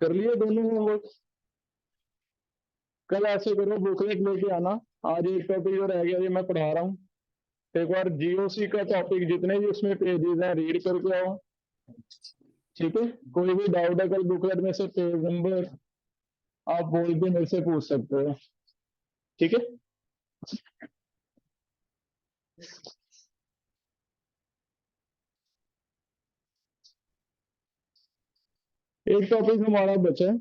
कर लिए दोनों होमवर्क? कल ऐसे करो, बुकलेट लेके आना। आज एक टॉपिक जो रह गया ये मैं पढ़ा रहा हूँ, एक बार जीओसी का टॉपिक जितने भी उसमें पेजेस हैं रीड करके आओ। ठीक है, कोई भी डाउट है कल बुकलेट में से पेज नंबर आप बोल के मेरे से पूछ सकते हो। ठीक है, एक टॉपिक हमारा बचा है,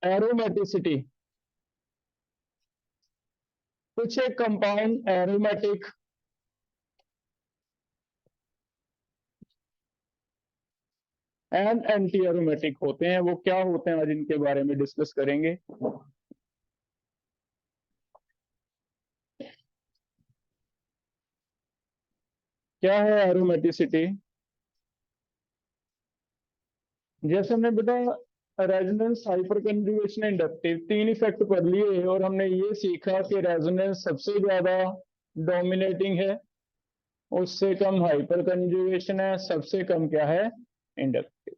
एरोमेटिसिटी। कुछ एक compound aromatic and anti aromatic होते हैं, वो क्या होते हैं आज इनके बारे में डिस्कस करेंगे। क्या है एरोमेटिसिटी? जैसे हमने बेटा रेजोनेंस, हाइपर कंजुगेशन, इंडक्टिव तीन इफेक्ट पढ़ लिए और हमने ये सीखा कि रेजोनेंस सबसे ज्यादा डोमिनेटिंग है, उससे कम हाइपर कंजुगेशन है, सबसे कम क्या है, इंडक्टिव।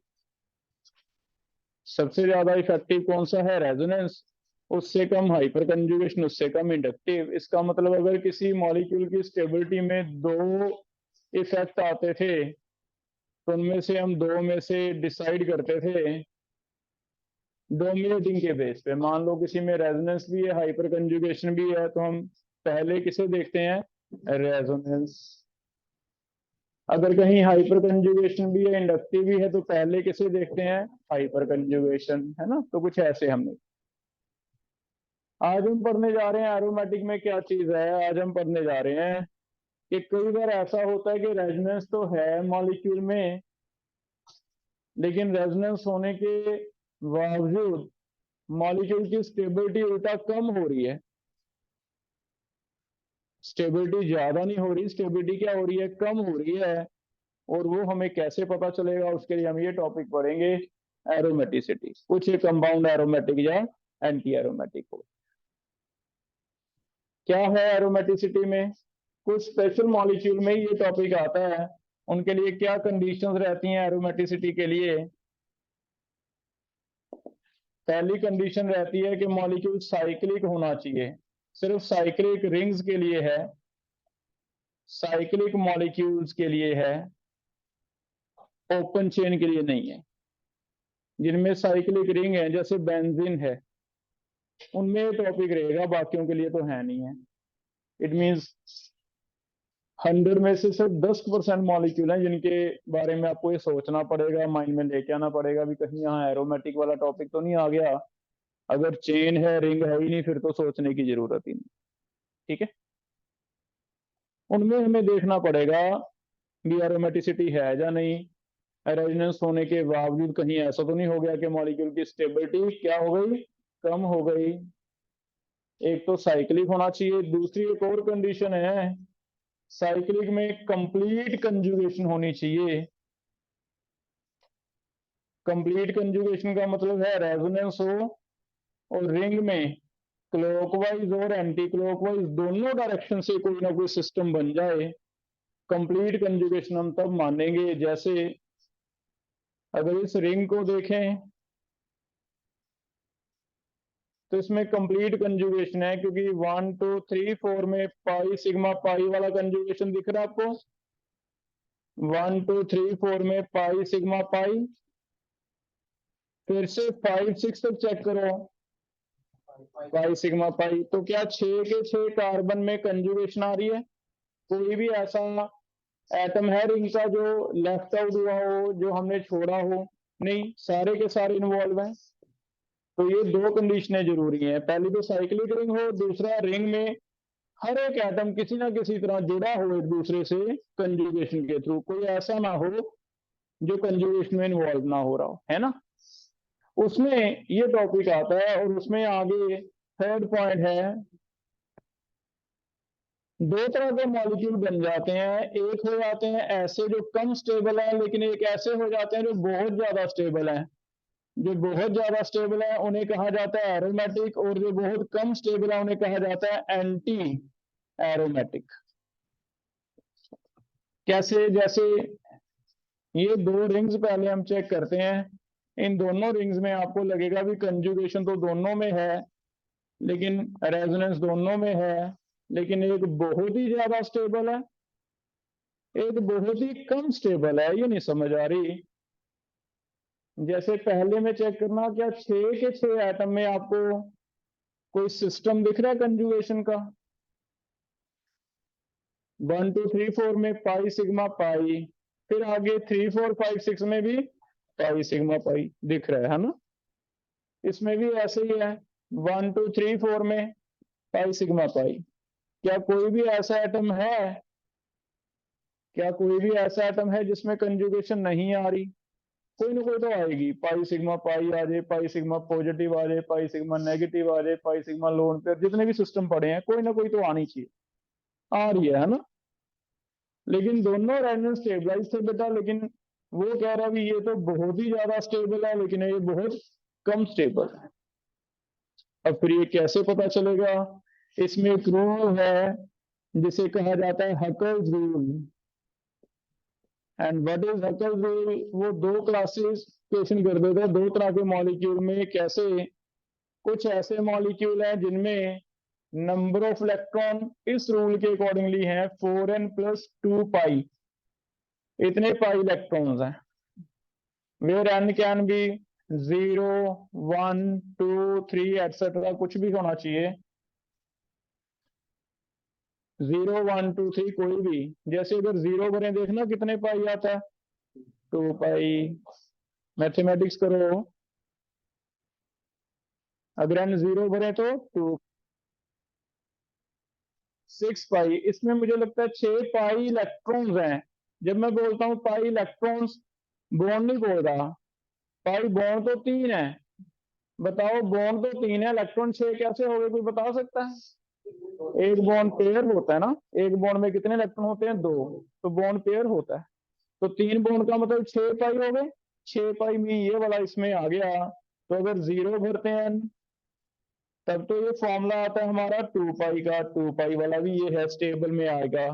सबसे ज्यादा इफेक्टिव कौन सा है, रेजोनेंस, उससे कम हाइपर कंजुगेशन, उससे कम इंडक्टिव। इसका मतलब अगर किसी मॉलिक्यूल की स्टेबिलिटी में दो इफेक्ट आते थे तो उनमें से हम दो में से डिसाइड करते थे डोमिनेटिंग के बेस पे। मान लो किसी में रेजोनेंस भी है, हाइपर कंजुगेशन भी है, तो हम पहले किसे देखते हैं, रेजोनेंस। अगर कहीं हाइपर कंजुगेशन भी है, इंडक्टिव भी है, तो पहले किसे देखते हैं, हाइपर कंजुगेशन, है ना। तो कुछ ऐसे हमने आज हम पढ़ने जा रहे हैं एरोमेटिक में क्या चीज है। आज हम पढ़ने जा रहे हैं कि कई बार ऐसा होता है कि रेजोनेंस तो है मॉलिक्यूल में, लेकिन रेजोनेंस होने के बावजूद मॉलिक्यूल की स्टेबिलिटी उल्टा कम हो रही है। स्टेबिलिटी ज्यादा नहीं हो रही, स्टेबिलिटी क्या हो रही है, कम हो रही है। और वो हमें कैसे पता चलेगा, उसके लिए हम ये टॉपिक पढ़ेंगे, एरोमेटिसिटी। कुछ कंपाउंड एरोमेटिक या एंटी एरोमेटिक हो। क्या है एरोमेटिसिटी में, कुछ स्पेशल मॉलिक्यूल में ये टॉपिक आता है, उनके लिए क्या कंडीशंस रहती हैं एरोमेटिसिटी के लिए। पहली कंडीशन रहती है कि मॉलिक्यूल साइक्लिक होना चाहिए। सिर्फ साइक्लिक रिंग्स के लिए है, साइक्लिक मॉलिक्यूल्स के लिए है, ओपन चेन के लिए नहीं है। जिनमें साइक्लिक रिंग है जैसे बेंजीन है, उनमें टॉपिक रहेगा, बाकियों के लिए तो है नहीं है। इट मींस 100 में से सिर्फ 10% मॉलिक्यूल हैं जिनके बारे में आपको ये सोचना पड़ेगा, माइंड में लेके आना पड़ेगा भी कहीं यहाँ एरोमेटिक वाला टॉपिक तो नहीं आ गया। अगर चेन है, रिंग है ही नहीं, फिर तो सोचने की जरूरत ही नहीं। ठीक है, उनमें हमें देखना पड़ेगा भी एरोमेटिसिटी है या नहीं। रेजोनेंस होने के बावजूद कहीं ऐसा तो नहीं हो गया कि मॉलिक्यूल की स्टेबिलिटी क्या हो गई, कम हो गई। एक तो साइक्लिक होना चाहिए, दूसरी एक और कंडीशन है, साइक्लिक में कंप्लीट कंजुगेशन होनी चाहिए। कंप्लीट कंजुगेशन का मतलब है रेजोनेंस हो और रिंग में क्लॉकवाइज और एंटी क्लॉकवाइज दोनों डायरेक्शन से कोई ना कोई सिस्टम बन जाए। कंप्लीट कंजुगेशन हम तब मानेंगे जैसे अगर इस रिंग को देखें तो इसमें कंप्लीट कंजुगेशन है, क्योंकि 1 2 3 4 में पाई सिग्मा पाई वाला कंजुगेशन दिख रहा है आपको। 1 2 3 4 में पाई सिग्मा पाई, फिर से 5 6 तक चेक करो, पाई सिग्मा पाई। तो क्या 6 के 6 कार्बन में कंजुगेशन आ रही है? कोई भी ऐसा एटम है रिंग का जो लेफ्ट आउट हुआ हो, जो हमने छोड़ा हो? नहीं, सारे के सारे इन्वॉल्व हैं। तो ये दो कंडीशनें जरूरी हैं, पहली तो साइक्लिक रिंग हो, दूसरा रिंग में हर एक एटम किसी ना किसी तरह जुड़ा हो एक दूसरे से कंजुगेशन के थ्रू। कोई ऐसा ना हो जो कंजुगेशन में इन्वॉल्व ना हो रहा हो, है ना। उसमें ये टॉपिक आता है और उसमें आगे थर्ड पॉइंट है, दो तरह के मॉलिक्यूल बन जाते हैं। एक हो जाते हैं ऐसे जो कम स्टेबल है, लेकिन एक ऐसे हो जाते हैं जो बहुत ज्यादा स्टेबल है। जो बहुत ज्यादा स्टेबल है उन्हें कहा जाता है एरोमेटिक, और जो बहुत कम स्टेबल है उन्हें कहा जाता है एंटी एरोमेटिक। कैसे? जैसे ये दो रिंग्स पहले हम चेक करते हैं। इन दोनों रिंग्स में आपको लगेगा भी कंजुगेशन तो दोनों में है, लेकिन रेजोनेंस दोनों में है, लेकिन एक बहुत ही ज्यादा स्टेबल है, एक बहुत ही कम स्टेबल है। ये नहीं समझ आ रही। जैसे पहले में चेक करना, क्या 6 के 6 एटम में आपको कोई सिस्टम दिख रहा है कंजुगेशन का? 1 2 3 4 में पाई सिग्मा पाई, फिर आगे 3 4 5 6 में भी पाई सिग्मा पाई दिख रहा है ना? इसमें भी ऐसे ही है, 1 2 3 4 में पाई सिग्मा पाई। क्या कोई भी ऐसा एटम है, क्या कोई भी ऐसा एटम है जिसमें कंजुगेशन नहीं आ रही? कोई ना कोई तो आएगी। पाई सिग्मा पाई आ जाए, पाई सिग्मा पॉजिटिव आ जाए, पाई सिग्मा नेगेटिव आ जाए, पाई सिग्मा लोन पेयर, जितने भी सिस्टम पड़े हैं कोई ना कोई तो आनी चाहिए। आ रही है ना? लेकिन दोनों रेजोनेंस स्टेबलाइज थे बेटा, लेकिन वो कह रहा है भी ये तो बहुत ही ज्यादा स्टेबल है, लेकिन ये बहुत कम स्टेबल है। अब फिर ये कैसे पता चलेगा? इसमें एक रूल है जिसे कहा जाता है Huckel's rule. And what is Huckel's rule? वो दो क्लासिफिकेशन कर देते हैं दो तरह के मॉलिक्यूल में। कैसे? कुछ ऐसे मॉलिक्यूल हैं जिनमें नंबर ऑफ इलेक्ट्रॉन इस रूल के अकॉर्डिंगली है 4n + 2 पाई। इतने पाई इलेक्ट्रॉन्स हैं, where n can be 0 1 2 3 etcetera, कुछ भी होना चाहिए। 0 1 2 3 कोई भी। जैसे अगर 0 भरें, देखना कितने पाई आता है, 2 पाई। मैथमेटिक्स करो, अगर n 0 भरे तो 2 6 पाई। इसमें मुझे लगता है 6 पाई इलेक्ट्रॉन्स हैं। जब मैं बोलता हूं पाई इलेक्ट्रॉन्स, बॉन्ड नहीं बोल रहा। पाई बॉन्ड तो 3 है। बताओ, बॉन्ड तो 3 है, इलेक्ट्रॉन 6 कैसे हो गए? कोई बता सकता है? एक बॉन्ड पेयर होता है ना, एक बॉन्ड में कितने इलेक्ट्रॉन होते हैं? 2। तो बॉन्ड पेयर होता है, तो 3 बॉन्ड का मतलब 6 पाई हो गए। 6 पाई में ये वाला इसमें आ गया। तो अगर 0 भरते हैं तब तो ये फॉर्मूला आता है हमारा 2 पाई का। 2 पाई वाला भी ये है, स्टेबल में आएगा।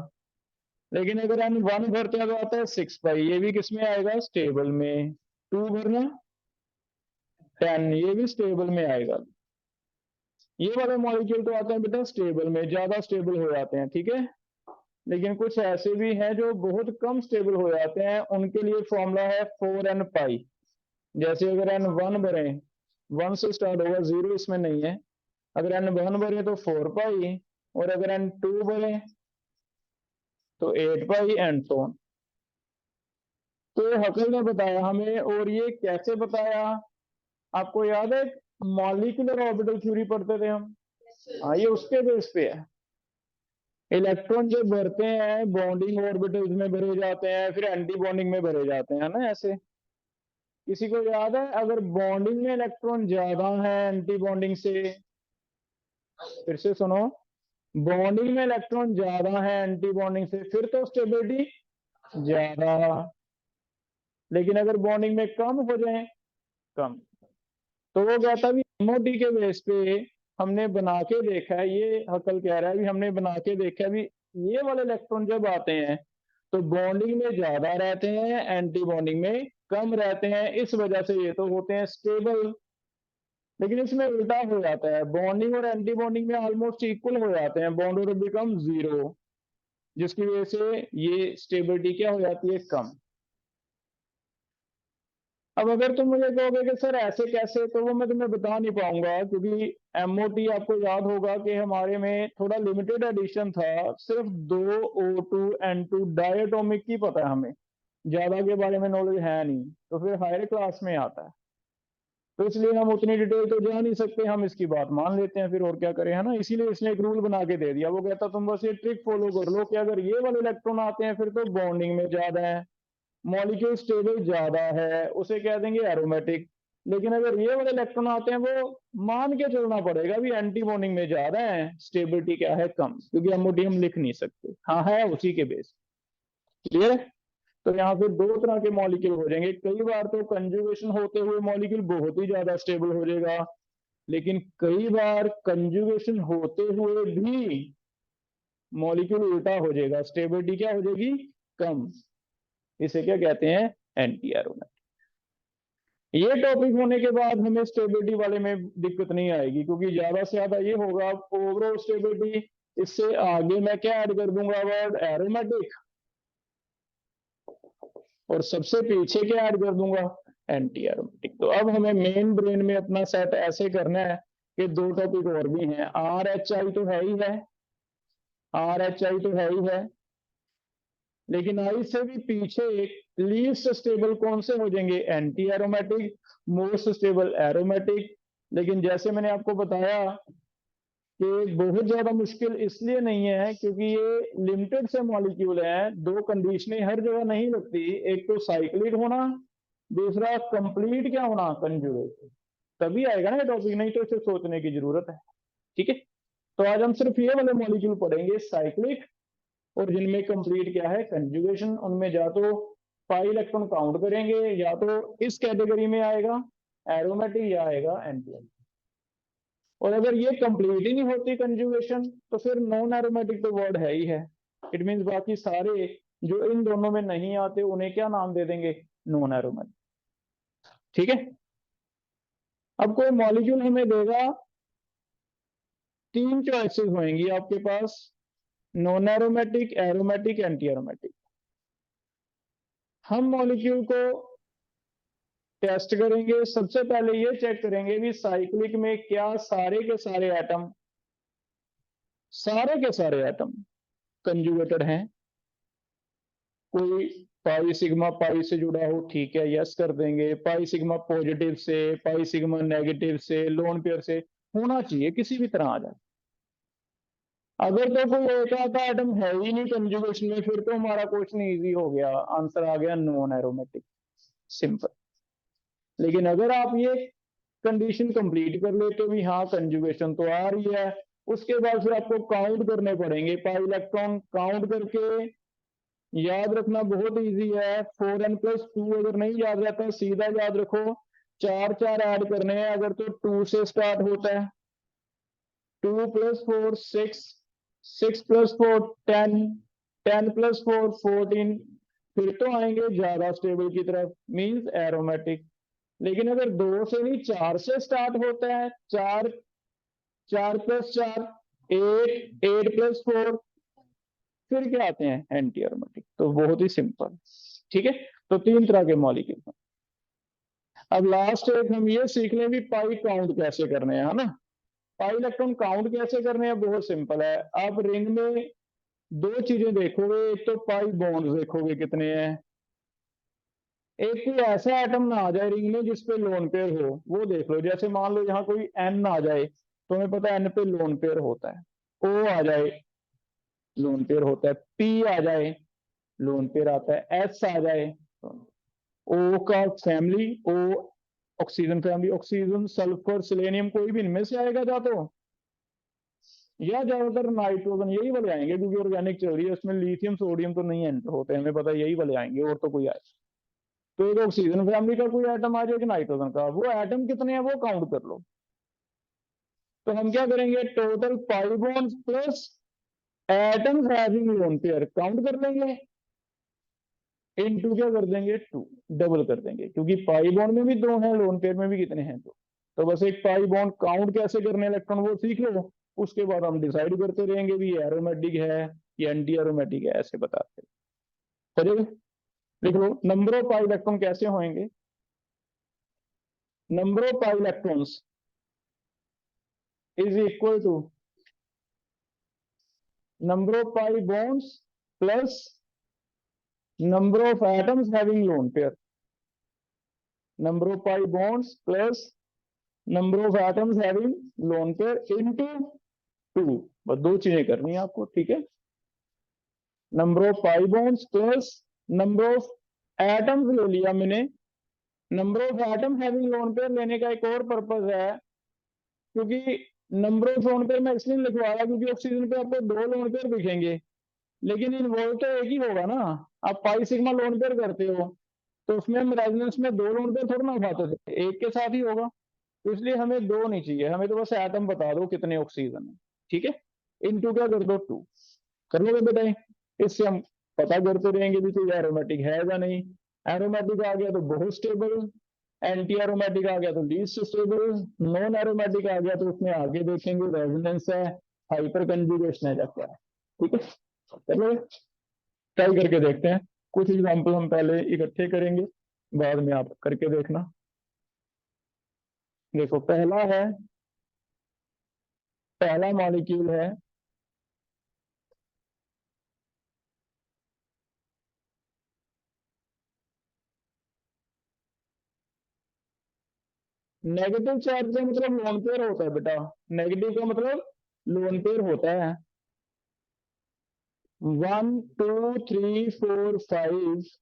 लेकिन अगर हम 1 भरते हैं तो आता है 6 पाई, ये भी किस में आएगा? स्टेबल में। 2 भरना 10, ये भी स्टेबल में आएगा। ये वाले मॉलिक्यूल तो आते हैं बेटा स्टेबल में, ज्यादा स्टेबल हो जाते हैं, ठीक है। लेकिन कुछ ऐसे भी हैं जो बहुत कम स्टेबल हो जाते हैं, उनके लिए फॉर्मूला है 4n पाई। जैसे अगर n 1 भरे, 1 से स्टार्ट होगा, 0 इसमें नहीं है। अगर n 1 भरे तो 4 पाई, और अगर n 2 भरे तो 8 पाई एंड तो। तो ये हकल ने बताया हमें, और ये कैसे बताया? आपको याद है मॉलिक्यूलर ऑर्बिटल थ्योरी पढ़ते थे हम? हाँ, ये उसके बेस पे है। इलेक्ट्रॉन जब भरते हैं बॉन्डिंग ऑर्बिटल्स में भरे जाते हैं, फिर एंटी बॉन्डिंग में भरे जाते हैं ना, ऐसे। किसी को याद है अगर बॉन्डिंग में इलेक्ट्रॉन ज्यादा है एंटी बॉन्डिंग से? फिर से सुनो, बॉन्डिंग में इलेक्ट्रॉन ज्यादा है एंटी बॉन्डिंग से, फिर तो स्टेबिलिटी ज्यादा। लेकिन अगर बॉन्डिंग में कम हो जाए, कम, तो वो कहता भी एमओटी के बेस पे हमने बना के देखा है। ये हकल कह रहा है भी हमने बना के देखा है भी, ये वाले इलेक्ट्रॉन जब आते हैं तो बॉन्डिंग में ज्यादा रहते हैं, एंटी बॉन्डिंग में कम रहते हैं। इस वजह से ये तो होते हैं स्टेबल। लेकिन इसमें उल्टा हो जाता है, बॉन्डिंग और एंटी बॉन्डिंग में ऑलमोस्ट इक्वल हो जाते हैं, बॉन्ड और बिकम 0, जिसकी वजह से ये स्टेबिलिटी क्या हो जाती है? कम। अब अगर तुम मुझे कहोगे कि सर ऐसे कैसे, तो वो मैं तुम्हें बता नहीं पाऊंगा, क्योंकि एमओटी आपको याद होगा कि हमारे में थोड़ा लिमिटेड एडिशन था। सिर्फ 2 O2 N2 डायटोमिक की पता है हमें, ज्यादा के बारे में नॉलेज है नहीं। तो फिर हायर क्लास में आता है, तो इसलिए हम उतनी डिटेल तो जा नहीं सकते, हम इसकी बात मान लेते हैं, फिर और क्या करें, है ना। इसीलिए इसने एक रूल बना के दे दिया। वो कहता तुम बस ये ट्रिक फॉलो कर लो कि अगर ये वाले इलेक्ट्रॉन आते हैं फिर तो बॉन्डिंग में ज्यादा है, मॉलिक्यूल स्टेबल ज्यादा है, उसे कह देंगे एरोमेटिक। लेकिन अगर ये वाले इलेक्ट्रॉन आते हैं, वो मान के चलना पड़ेगा भी एंटी बॉन्डिंग में ज्यादा है, स्टेबिलिटी क्या है? कम, क्योंकि एमओटी हम लिख नहीं सकते। हाँ, है उसी के बेस। क्लियर? तो यहाँ पे दो तरह के मॉलिक्यूल हो जाएंगे। कई बार तो कंजुगेशन होते हुए मॉलिक्यूल बहुत ही ज्यादा स्टेबल हो जाएगा, लेकिन कई बार कंजुगेशन होते हुए भी मॉलिक्यूल उल्टा हो जाएगा, स्टेबिलिटी क्या हो जाएगी? कम। इसे क्या कहते हैं? Anti aromatic. ये टॉपिक होने के बाद हमें स्टेबिलिटी वाले में दिक्कत नहीं आएगी, क्योंकि ज्यादा से ज्यादा ये होगा ओवरऑल स्टेबिलिटी। इससे आगे मैं क्या ऐड कर दूंगा, वर्ड एरोमेटिक, और सबसे पीछे क्या ऐड कर दूंगा, एंटी एरोमेटिक। तो अब हमें मेन ब्रेन में अपना सेट ऐसे करना है कि दो टॉपिक और भी हैं। आर एच आई तो है ही है, आर एच आई तो है ही है, लेकिन आई से भी पीछे लीस्ट स्टेबल कौन से हो जाएंगे, anti aromatic, most stable aromatic. लेकिन जैसे मैंने आपको बताया कि बहुत ज्यादा मुश्किल इसलिए नहीं है क्योंकि ये लिमिटेड से मॉलिक्यूल हैं, दो कंडीशनें हर जगह नहीं लगती, एक तो साइक्लिक होना, दूसरा कंप्लीट क्या होना, कंजुगेट, तभी आएगा ना ये टॉपिक, नहीं तो इसे सोचने की जरूरत है। ठीक है, तो आज हम सिर्फ ये वाले मॉलिक्यूल पढ़ेंगे, साइक्लिक, और जिनमें कंप्लीट क्या है, कंजुगेशन। उनमें या तो पाई इलेक्ट्रॉन काउंट करेंगे, या तो इस कैटेगरी में आएगा एरोमेटिक, या आएगा एंटी। और अगर ये कंप्लीट ही नहीं होती कंजुगेशन, तो फिर नॉन एरोमेटिक तो वर्ड है ही है। इट मींस बाकी सारे जो इन दोनों में नहीं आते उन्हें क्या नाम दे देंगे, नॉन एरोमेटिक। ठीक है, अब कोई मॉलिक्यूल हमें देगा, तीन चॉइसेस होंगी आपके पास, non aromatic, aromatic, anti aromatic. हम मॉलिक्यूल को टेस्ट करेंगे। सबसे पहले ये चेक करेंगे कि साइक्लिक में क्या सारे के सारे एटम, सारे के सारे एटम कंजुगेटेड हैं। कोई पाई सिग्मा पाई से जुड़ा हो, ठीक है, यस कर देंगे। पाई सिग्मा पॉजिटिव से, पाई सिग्मा नेगेटिव से, लोन पेयर से होना चाहिए, किसी भी तरह आ जाए। अगर तो कोई एक आधा एटम है ही नहीं कंजुगेशन में, फिर तो हमारा क्वेश्चन इजी हो गया, आंसर आ गया नॉन एरोमेटिक, सिंपल। लेकिन अगर आप ये कंडीशन कंप्लीट कर लेते हो भी हाँ कंजुगेशन तो आ रही है, उसके बाद फिर आपको काउंट करने पड़ेंगे, पाई इलेक्ट्रॉन काउंट करके याद रखना बहुत इजी है। 4n+2 अगर नहीं याद रहता सीधा याद रखो, चार चार ऐड करने हैं। अगर तो 2 से स्टार्ट होता है, 2+4 6, 6+4 10, 10+4 14, फिर तो आएंगे ज्यादा स्टेबल की तरफ, मींस एरोमेटिक। लेकिन अगर 2 से नहीं 4 से स्टार्ट होता है, 4, 4+4 8, 8+4, फिर क्या आते हैं, एंटी एरोमेटिक। तो बहुत ही सिंपल। ठीक है, तो तीन तरह के मॉलिक्यूल। अब लास्ट एक हम ये सीख लें भी पाई काउंट कैसे करने हैं, है ना। पाई इलेक्ट्रॉन काउंट कैसे करने हैं, बहुत सिंपल है। आप रिंग में दो चीजें देखोगे, एक तो पाई बॉन्ड्स देखोगे कितने हैं, एक कोई ऐसा एटम ना आ जाए रिंग में जिसपे लोन पेयर हो, वो देख लो। जैसे मान लो यहाँ कोई एन आ जाए, तो हमें पता है एन पे लोन पेयर होता है। ओ आ जाए, लोन पेयर होता है। पी आ जाए, लोन पेयर आता है। एस आ जाए, ओ का family, O oxygen family, oxygen sulphur selenium, कोई भी इनमें से आएगा जा तो, या ज्यादातर नाइट्रोजन, यही वाले आएंगे क्योंकि ऑर्गेनिक चल रही है, उसमें लिथियम सोडियम तो नहीं एंटर होते, हमें पता यही वाले आएंगे, और तो कोई आए। तो एक ऑक्सीजन फैमिली का कोई एटम आ जाए कि नाइट्रोजन का, वो एटम कितने हैं वो काउंट कर लो। तो हम क्या करेंगे, total pi bonds plus atoms having lone pair count कर लेंगे, इनटू क्या कर देंगे, 2, डबल कर देंगे, क्योंकि पाई बॉन्ड में भी 2 हैं, लोन पेयर में भी कितने हैं, 2। तो बस एक पाई बॉन्ड काउंट कैसे करने इलेक्ट्रॉन वो सीख लो, उसके बाद हम डिसाइड करते रहेंगे भी एरोमेटिक है या एंटी एरोमेटिक है, ऐसे बताते हैं। लिख लो, नंबर ऑफ पाई इलेक्ट्रॉन कैसे होंगे, number of pi electrons is equal to number of pi bonds plus number of atoms having lone pair, number of pi bonds plus number of atoms having lone pair into 2। बस दो चीजें करनी है आपको, ठीक है। Number of pi bonds plus number of atoms ले लिया मैंने। Number of atom having lone pair लेने का एक और पर्पज है, क्योंकि नंबर ऑफ लोन पेयर मैं इसलिए लिखवा रहा क्योंकि ऑक्सीजन पे आपको 2 लोन पेयर दिखेंगे, लेकिन इन्वॉल्व तो एक ही होगा ना। आप पाई सिग्मा लोन पेयर करते हो तो उसमें हम रेजोनेंस में 2 लोन पेयर थोड़ा ना उठाते थे, एक के साथ ही होगा। तो इसलिए हमें 2 नहीं चाहिए, हमें तो बस एटम बता दो कितने ऑक्सीजन है, ठीक है। इनटू क्या कर दो, 2 कर लोगे बेटा। इससे हम पता करते रहेंगे भी कोई एरोमेटिक है या नहीं। एरोमेटिक आ गया तो बहुत स्टेबल, एंटी एरोमेटिक आ गया तो लीस्ट स्टेबल, नॉन एरोमेटिक आ गया तो उसमें आगे देखेंगे रेजोनेंस है, हाइपर कंजुगेशन है, क्या है। ठीक है, चलो ट्राई करके देखते हैं। कुछ एग्जाम्पल हम पहले इकट्ठे करेंगे, बाद में आप करके देखना। देखो पहला मॉलिक्यूल है नेगेटिव चार्ज का मतलब लोन पेयर होता है बेटा, नेगेटिव का मतलब लोन पेयर होता है। 1 2 3 4 5,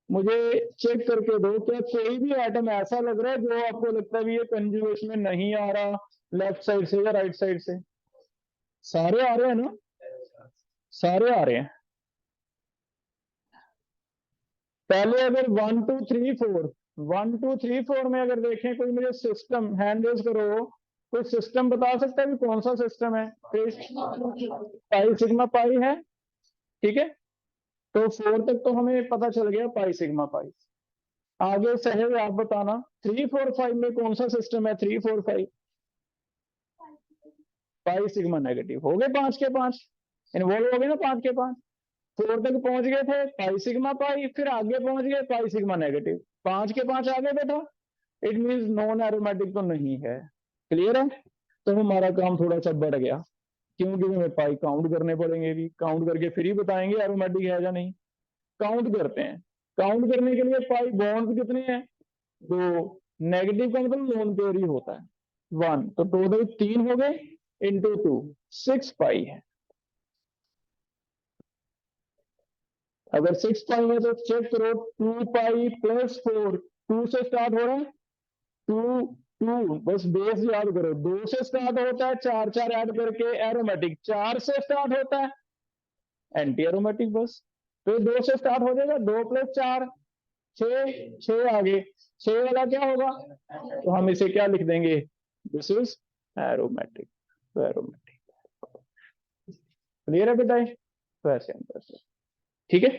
मुझे चेक करके दो क्या कोई भी एटम ऐसा लग रहा है जो आपको लगता है भी ये कंजुगेशन में नहीं आ रहा, लेफ्ट साइड से या राइट साइड से? सारे आ रहे हैं ना, सारे आ रहे हैं। पहले अगर 1 2 3 4 में अगर देखें, कोई मुझे सिस्टम हैंड रेज करो, कोई सिस्टम बता सकता है कि कौन सा सिस्टम है? पाई सिग्मा पाई है, ठीक है। तो 4 तक तो हमें पता चल गया पाई सिग्मा पाई। आगे सहज आप बताना 3 4 5 में कौन सा सिस्टम है? 3 4 5 पाई सिग्मा नेगेटिव। हो गए 5 के 5 इन्वॉल्व हो गए ना, 5 के 5। 4 तक पहुंच गए थे पाई सिग्मा पाई, फिर आगे पहुंच गए पाई सिग्मा नेगेटिव, 5 के 5 आ गए बेटा। इट मीन नॉन एरोमेटिक तो नहीं है। क्लियर है? तो हमारा काम थोड़ा सा बढ़ गया, क्योंकि हमें पाई काउंट करने पड़ेंगे, भी काउंट करके फिर ही बताएंगे एरोमेटिक है या नहीं। काउंट करते हैं। काउंट करने के लिए पाई बॉन्ड कितने हैं? 2। नेगेटिव का मतलब लोन पेयर ही होता है 1, तो टोटल 3 हो गए, इंटू 2 6 पाई है। अगर 6 पाई है तो चेक करो 2 पाई प्लस 4, 2 से स्टार्ट हो रहा है, 2 2 बस बेस याद करो, 2 से स्टार्ट होता है, 4 4 ऐड करके एरोमेटिक, 4 से स्टार्ट होता है एंटी एरोमेटिक बस। तो 2 से स्टार्ट हो जाएगा, 2 प्लस 4 6, 6 आगे 6 वाला क्या होगा? तो हम इसे क्या लिख देंगे? This is aromatic. तो एरोमेटिक क्लियर है बेटा? तो ऐसे आंसर से ठीक है।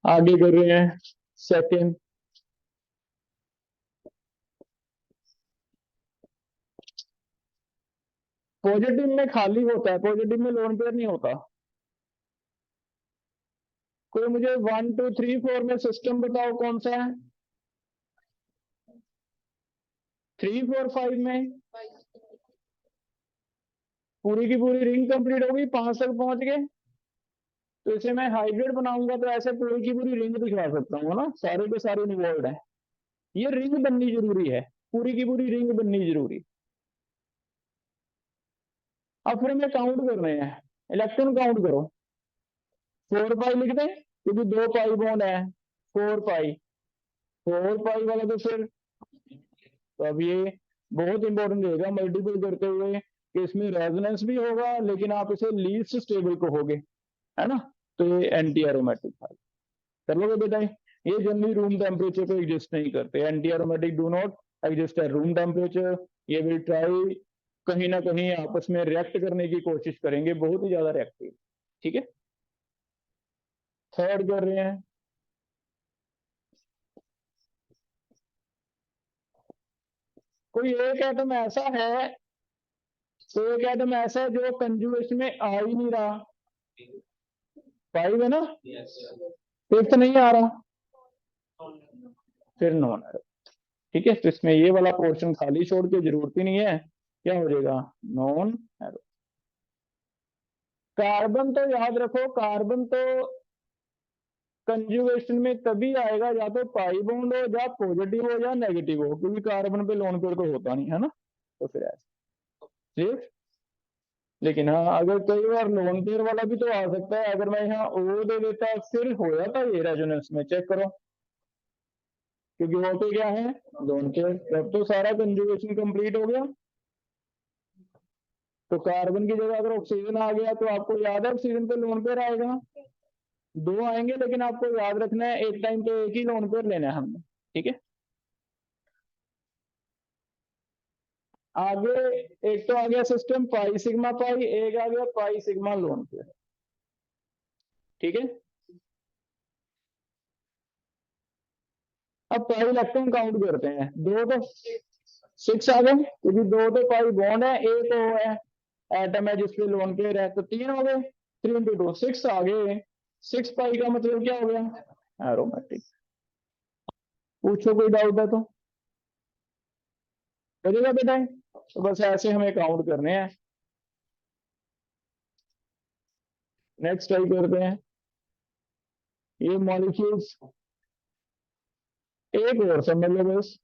आगे कर रहे हैं सेकेंड। पॉजिटिव में खाली होता है, पॉजिटिव में लोन पेयर नहीं होता। कोई मुझे 1 2 3 4 में सिस्टम बताओ कौन सा है? 3 4 5 में पूरी की पूरी रिंग कंप्लीट होगी, 5 तक पहुंच गए। तो इसे मैं हाइब्रिड बनाऊंगा तो ऐसे पूरी की पूरी रिंग दिखा सकता हूँ ना, सारे के सारे इन्वॉल्व है। ये रिंग बननी जरूरी है, पूरी की पूरी रिंग बननी जरूरी। अब फिर हमें काउंट करने हैं, इलेक्ट्रॉन काउंट करो। 4 पाई लिख दें क्योंकि 2 पाई बॉन्ड है। 4 पाई, 4 पाई वाला तो फिर, तो अब ये बहुत इंपॉर्टेंट रहेगा मल्टीपल करते हुए कि इसमें रेजोनेंस भी होगा, लेकिन आप इसे लीस्ट स्टेबल कहोगे, है ना। तो ये एंटी एरोमेटिक था। कर लोगे बेटा? ये जनरली रूम टेम्परेचर पे एग्जिस्ट नहीं करते, anti aromatic do not exist है रूम टेम्परेचर। ये विल ट्राई कहीं ना कहीं आपस में रिएक्ट करने की कोशिश करेंगे, बहुत ही ज्यादा रिएक्टिव। ठीक है, थर्ड कर रहे हैं। कोई एक एटम ऐसा है, कोई एक एटम ऐसा है जो कंजुगेशन में आ ही नहीं रहा। 5 है ना, फिफ्थ नहीं आ रहा, फिर नॉन है। ठीक है, तो इसमें ये वाला पोर्शन खाली छोड़ के जरूरत ही नहीं है, क्या हो जाएगा? Non arrow. कार्बन तो याद रखो, कार्बन तो कंजुगेशन में तभी आएगा या तो पाई बॉन्ड हो, या पॉजिटिव हो, या नेगेटिव हो, क्योंकि कार्बन पे लोन पेयर तो होता नहीं है ना। तो फिर ऐसे ठीक। लेकिन हाँ, अगर कई बार लोन पेयर वाला भी तो आ सकता है, अगर मैं यहाँ ओ दे देता फिर हो जाता ये रेजोनेंस में, चेक करो। क्योंकि वो तो क्या है, लोन पेयर। जब तो सारा कंजुगेशन कंप्लीट हो गया, तो कार्बन की जगह अगर ऑक्सीजन आ गया तो आपको याद है ऑक्सीजन पे लोन पेयर आएगा। 2 आएंगे, लेकिन आपको याद रखना है एक टाइम पे एक ही लोन पेयर लेना है हमने। ठीक है, आगे एक तो आ गया सिस्टम पाई सिग्मा पाई, एक आ गया पाई सिग्मा लोन पेयर। ठीक है, अब पाई इलेक्ट्रॉन काउंट करते हैं, दो तो 6 आ गए, क्योंकि दो तो पाई बॉन्ड है, एक ओ है एटम है जिसपे लोन पेयर है, तो 3 हो गए, 3 × 2 6 आ गए। 6 पाई का मतलब क्या हो गया, एरोमेटिक। पूछो कोई डाउट है तो बजेगा बेटा। तो बस ऐसे हमें काउंट करने हैं। नेक्स्ट ट्राई करते हैं, ये मॉलिक्यूल्स एक और समझ लो बस।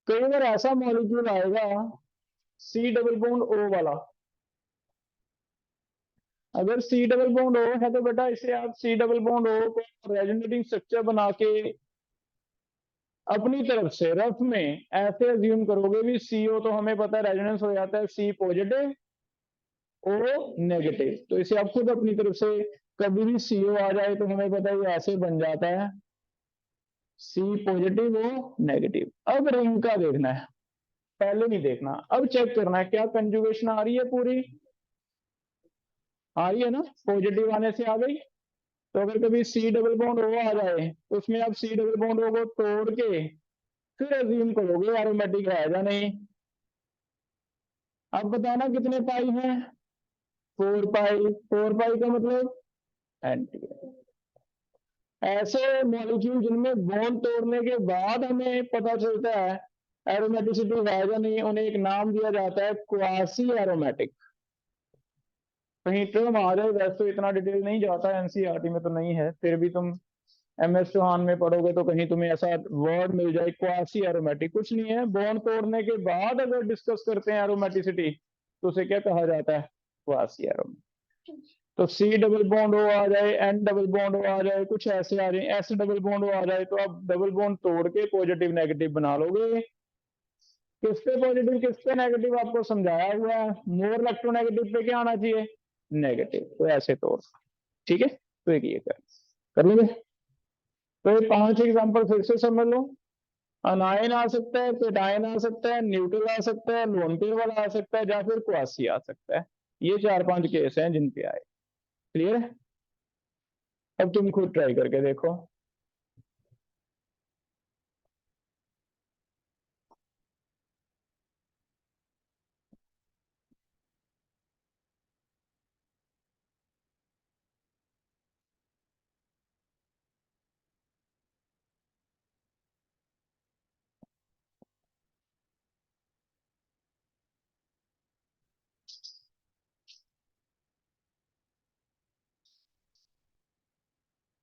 कई बार ऐसा मॉलिक्यूल आएगा सी डबल बॉन्ड ओ वाला, अगर सी डबल बॉन्ड ओ है तो बेटा इसे आप सी डबल बॉन्ड ओ को रेजोनेटिंग स्ट्रक्चर बना के अपनी तरफ से रफ में ऐसे अज्यूम करोगे भी सीओ तो हमें पता है रेजोनेंस हो जाता है सी पॉजिटिव ओ नेगेटिव, तो इसे आप खुद अपनी तरफ से कभी भी सीओ आ जाए तो हमें पता है ये ऐसे बन जाता है सी पॉजिटिव ओ नेगेटिव। अब रिंग का देखना है, पहले नहीं देखना, अब चेक करना है क्या कंजुगेशन आ रही है पूरी, आ रही है ना, पॉजिटिव आने से आ गई। तो अगर कभी सी डबल बॉन्ड ओ आ जाए तो उसमें आप सी डबल बॉन्ड ओ को तोड़ के फिर अज्यूम करोगे एरोमेटिक है या नहीं। अब बताना कितने पाई हैं, 4 पाई, 4 पाई का मतलब एंटी। ऐसे मॉलिक्यूल जिनमें बॉन्ड तोड़ने के बाद हमें पता चलता है एरोमेटिसिटी है या नहीं, उन्हें एक नाम दिया जाता है क्वासी एरोमेटिक। कहीं टर्म आ जाए, वैसे तो इतना डिटेल नहीं जाता है, एनसीईआरटी में तो नहीं है, फिर भी तुम एमएस चौहान में पढ़ोगे तो कहीं तुम्हें ऐसा वर्ड मिल जाए क्वासी एरोमेटिक। कुछ नहीं है, बॉन्ड तोड़ने के बाद अगर डिस्कस करते हैं एरोमेटिसिटी तो उसे क्या कहा जाता है, क्वासी एरोमेटिक। तो सी डबल बॉन्ड ओ आ जाए, एन डबल बॉन्ड ओ आ जाए, कुछ ऐसे आ जाए, एस डबल बॉन्ड ओ आ जाए, तो आप डबल बॉन्ड तोड़ के पॉजिटिव नेगेटिव बना लोगे। किस पे पॉजिटिव किस पे नेगेटिव आपको समझाया हुआ है, मोर इलेक्ट्रोनेगेटिव पे क्या आना चाहिए, नेगेटिव, तो ऐसे तोड़। ठीक है, तो एक ये कर लोगे। तो ये 5 एग्जांपल फिर से समझ लो, अनायन आ सकता है, पेटायन आ सकता है, न्यूट्रल आ सकता है, लोन पेयर वाला आ सकता है, या फिर क्वासी आ सकता है। ये 4-5 केस हैं जिन पे आए। क्लियर है, अब तुम खुद ट्राई करके देखो।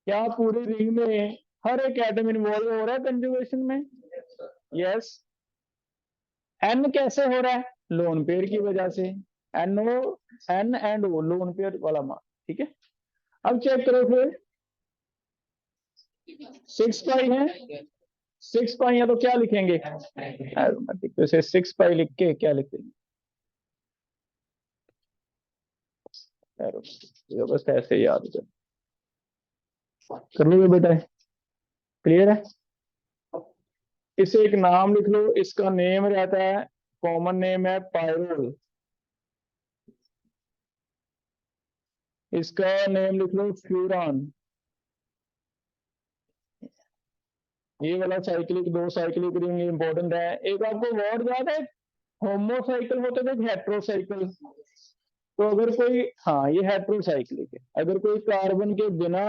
क्या पूरी रिंग में हर एक एटम इन्वॉल्व हो रहा है कंजुगेशन में, यस। एन कैसे हो रहा है, लोन पेयर की वजह से, N O, N and O lone pair वाला मान। ठीक है, अब चेक करो फिर, 6 पाई है, 6 पाई है तो क्या लिखेंगे एरोमेटिक, तो इसे 6 पाई लिख के क्या लिख देंगे एरोमेटिक। बस ऐसे याद कर लोगे बेटा, क्लियर है। इसे एक नाम लिख लो, इसका नेम रहता है, कॉमन नेम है पायरोल, इसका नेम लिख लो फ्यूरान। ये वाला साइक्लिक, 2 साइक्लिक रिंग इंपॉर्टेंट है। एक आपको वर्ड याद है, होमोसाइकिल होते थे, हेट्रोसाइकिल। तो अगर कोई, हाँ ये हेट्रोसाइक्लिक है, अगर कोई कार्बन के बिना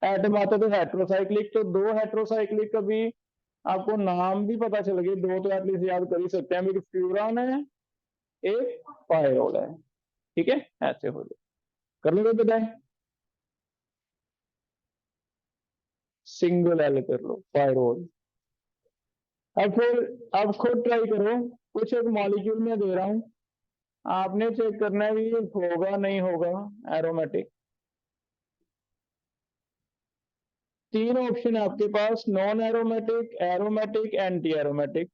एटम आता तो हेट्रोसाइक्लिक, तो 2 हेट्रोसाइक्लिक का भी आपको नाम भी पता चल गया, दो तो एटलीस्ट याद कर ही सकते हैं, एक फ्यूरान है, एक पायरोल है। ठीक है, ऐसे हो जाए, कर लो बताए, सिंगल एल कर लो पायरोल। अब फिर अब खुद ट्राई करो, कुछ एक मॉलिक्यूल में दे रहा हूं, आपने चेक करना है भी होगा नहीं होगा एरोमेटिक। 3 ऑप्शन है आपके पास, non aromatic, aromatic, anti aromatic.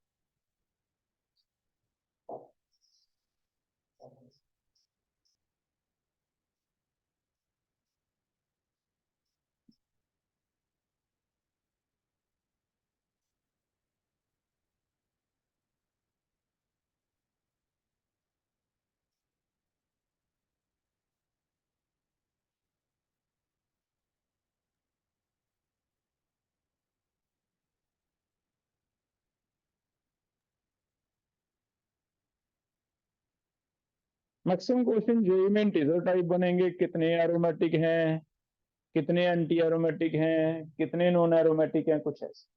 Maximum question JEE में इंटीजर टाइप बनेंगे, कितने एरोमेटिक हैं, कितने एंटी एरोमेटिक हैं, कितने नॉन एरोमेटिक हैं, कुछ ऐसे।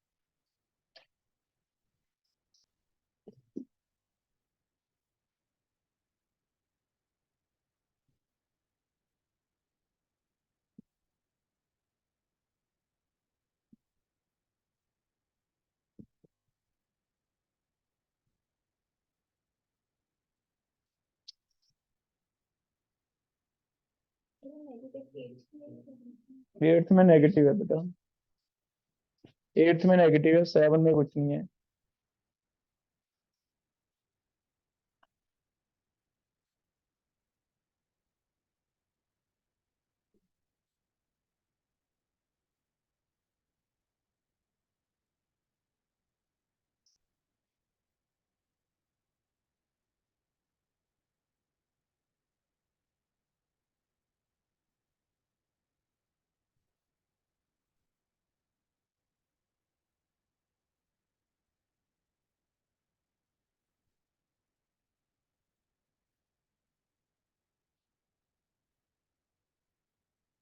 एट्थ में नेगेटिव है बेटा, एट्थ में नेगेटिव है, 7 में कुछ नहीं है।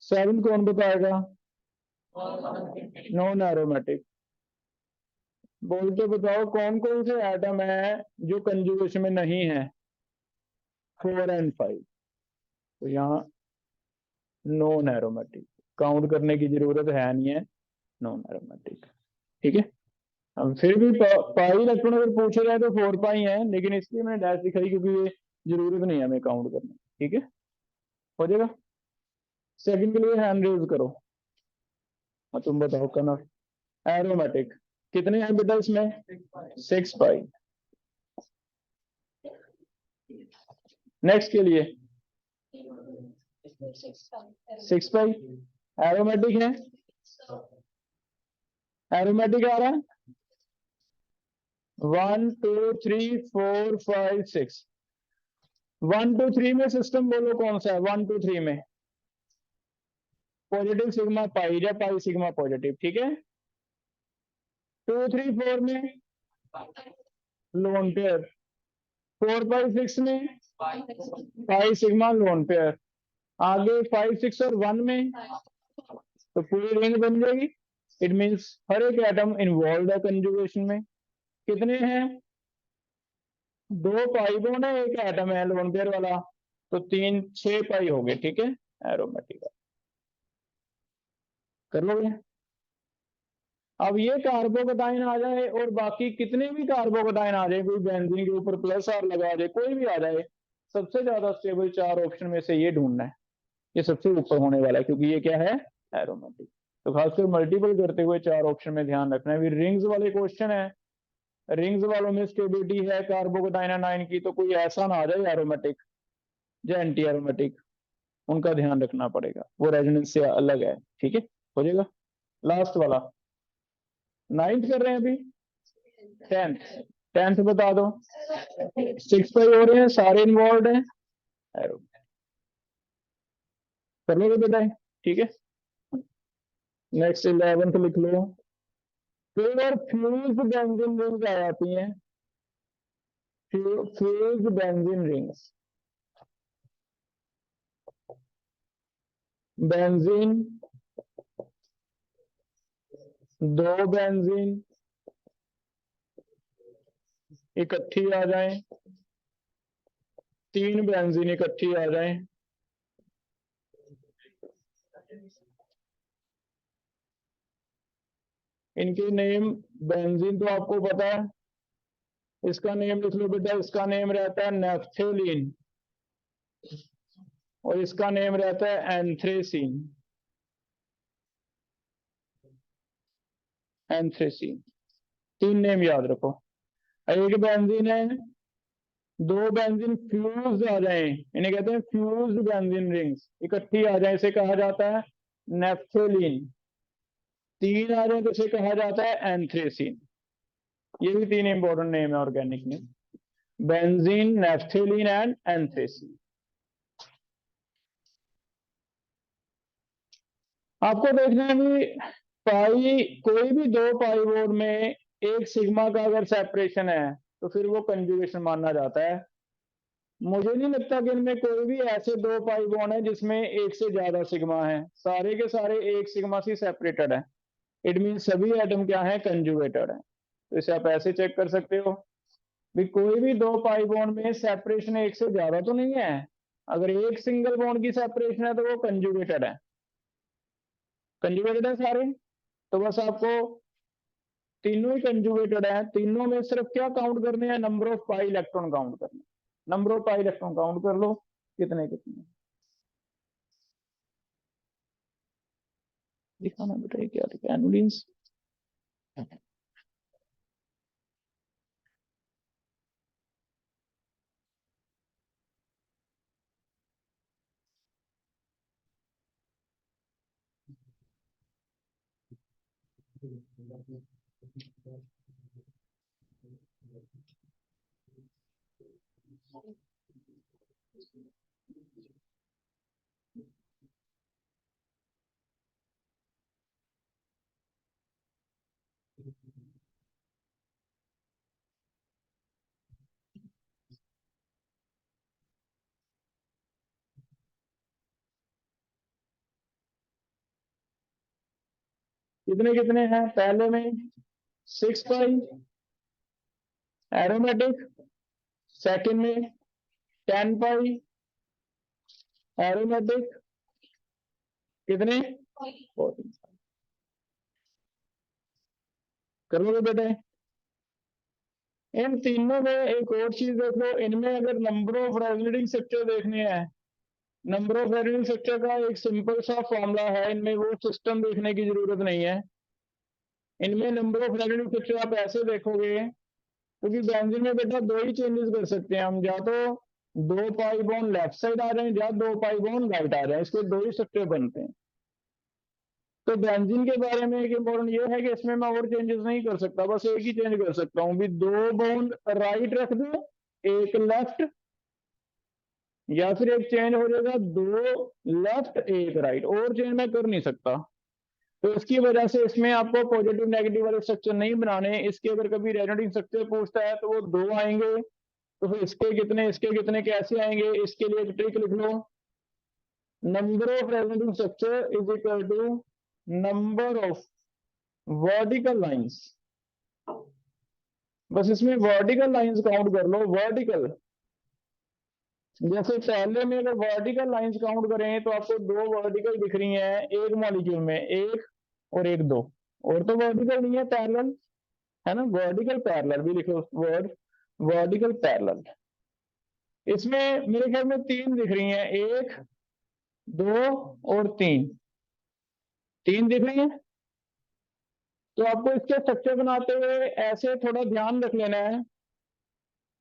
सेवन कौन बताएगा? Non aromatic. बोल के बताओ कौन कौन से एटम है जो कंजुगेशन में नहीं है? 4 एंड 5। तो यहाँ नॉन एरोमेटिक, काउंट करने की जरूरत है नहीं है, नॉन एरोमेटिक। ठीक है, अब फिर भी पाई इलेक्ट्रॉन अगर पूछे जाए तो 4 पाई है, लेकिन इसलिए मैंने डैश दिखाई क्योंकि ये जरूरत नहीं है हमें काउंट करने। ठीक है, हो जाएगा। सेकंड के लिए हैंड रेज करो। हाँ तुम बताओ करना। एरोमेटिक कितने हैं बेटा इसमें? 6 पाई। नेक्स्ट के लिए 6 पाई एरोमेटिक है। एरोमेटिक आ रहा है 1 2 3 4 5 6। 1 2 3 में सिस्टम बोलो कौन सा है? 1 2 3 में पॉजिटिव सिग्मा पाई या पाई सिग्मा पॉजिटिव। ठीक है, 2 3 4 में लोन पेयर, 4 5 6 में पाई सिग्मा लोन पेयर, आगे 5 6 और 1 में तो पूरी रिंग बन जाएगी। इट मींस हर एक एटम इन्वॉल्व है कंजुगेशन में। कितने हैं? 2 पाई बॉन्ड है, एक एटम है लोन पेयर वाला, तो 3 6 पाई हो गए। ठीक है, एरोमेटिक कर लोगे। अब ये कार्बोकेटाइन आ जाए और बाकी कितने भी कार्बोकेटाइन आ जाए, कोई बेंजीन के ऊपर प्लस आर लगा दे, कोई भी आ जाए, सबसे ज्यादा स्टेबल 4 ऑप्शन में से ये ढूंढना है, ये सबसे ऊपर होने वाला है क्योंकि ये क्या है? एरोमेटिक। तो खासकर मल्टीपल करते हुए 4 ऑप्शन में ध्यान रखना है। रिंग्स वाले क्वेश्चन है, रिंग्स वालों में स्टेबिलिटी है कार्बोकेटाइन आयन की, तो कोई ऐसा ना आ जाए एरोमेटिक या एंटी एरोमेटिक, उनका ध्यान रखना पड़ेगा, वो रेजोनेंस से अलग है। ठीक है, हो जाएगा। लास्ट वाला 9th कर रहे हैं अभी, 10th। 10th बता दो। 6 पाई हो रहे हैं, सारे इन्वॉल्व हैं, कर लोगे बेटा? ठीक है, नेक्स्ट 11th लिख लो। फिर और फ्यूज बेंजीन रिंग्स आ जाती हैं, fuse benzene rings. Benzene, 2 benzene इकट्ठी आ जाएं, 3 बेंजीन इकट्ठी आ जाएं, इनके नेम, बेंजीन तो आपको पता है, इसका नेम लिख लो बेटा, इसका नेम रहता है नेफ्थेलिन और इसका नेम रहता है एंथ्रेसीन। एंथ्रेसीन, 3 नेम याद रखो। एक बेंजीन है, 2 बेंजीन फ्यूज आ जाए, इन्हें कहते हैं फ्यूज बेंजीन रिंग्स, इकट्ठी आ जाए इसे कहा जाता है नेफ्थेलिन। 3 आ जाए तो इसे कहा जाता है एंथ्रेसीन। ये भी 3 इंपॉर्टेंट नेम है ऑर्गेनिक में, बेंजीन, नेफ्थेलिन एंड एंथ्रेसीन। आपको देखना है कि पाई, कोई भी 2 पाई बोर्ड में एक सिग्मा का अगर सेपरेशन है तो फिर वो कंजुगेशन माना जाता है। मुझे नहीं लगता कि इनमें कोई भी ऐसे दो पाई बॉन्ड है जिसमें एक से ज्यादा सिग्मा है, सारे के सारे एक सिग्मा से सेपरेटेड है। इट मीन सभी एटम क्या है, कंजुगेटेड है। तो इसे आप ऐसे चेक कर सकते हो भी कोई भी दो पाई बॉन्ड में सेपरेशन एक से ज्यादा तो नहीं है। अगर एक सिंगल बॉन्ड की सेपरेशन है तो वो कंजुगेटेड है, कंजुगेटेड है सारे। तो बस आपको तीनों ही कंजुगेटेड है, तीनों में सिर्फ क्या काउंट करने हैं, number of pi electron count करने। Number of pi electron count कर लो, कितने कितने दिखाना बेटा, ये क्या लिखा एनुलिन्स। कितने कितने हैं, पहले में 6 पाई एरोमेटिक, सेकंड में 10 पाई एरोमेटिक, कितने 14। कर लोगे बेटे। इन तीनों में एक और चीज देख लो, इनमें अगर नंबर ऑफ रेजोनेटिंग स्ट्रक्चर देखने हैं, नंबर ऑफ रेजोनेटिंग स्ट्रक्चर का एक सिंपल सा फॉर्मूला है, इनमें वो सिस्टम देखने की जरूरत नहीं है। इनमें नंबर ऑफ रेजोनेटिंग स्ट्रक्चर आप ऐसे देखोगे, क्योंकि बेंजीन में बेटा दो ही चेंजेस कर सकते हैं हम, या तो दो पाई बॉन्ड लेफ्ट साइड आ रहे हैं या दो पाई बॉन्ड राइट आ रहे हैं, इसके दो ही स्ट्रक्चर बनते हैं। तो बेंजीन के बारे में एक इंपॉर्टेंट ये है कि इसमें मैं और चेंजेस नहीं कर सकता, बस एक ही चेंज कर सकता हूँ भी दो बॉन्ड राइट रख दो, एक लेफ्ट, या फिर एक चेंज हो जाएगा दो लेफ्ट एक राइट, और चेंज मैं कर नहीं सकता। तो इसकी वजह से इसमें आपको पॉजिटिव नेगेटिव वाले स्ट्रक्चर नहीं बनाने। इसके अगर कभी रेजोनेटिंग स्ट्रक्चर पूछता है तो वो दो आएंगे, तो फिर इसके कितने कैसे आएंगे, इसके लिए एक ट्रिक लिख लो, number of resonating structure is equal to number of vertical lines. बस इसमें वर्टिकल लाइंस काउंट कर लो, वर्टिकल। जैसे पहले में अगर वर्टिकल लाइंस काउंट करें तो आपको दो वर्टिकल दिख रही हैं एक मॉलिक्यूल में, एक और एक दो, और तो वर्टिकल नहीं है, पैरेलल है ना, वर्टिकल पैरेलल भी लिखो वर्ड, वर्टिकल पैरेलल। इसमें मेरे ख्याल में तीन दिख रही हैं, एक दो और तीन, तीन दिख रही हैं। तो आपको इसके स्ट्रक्चर बनाते हुए ऐसे थोड़ा ध्यान रख लेना है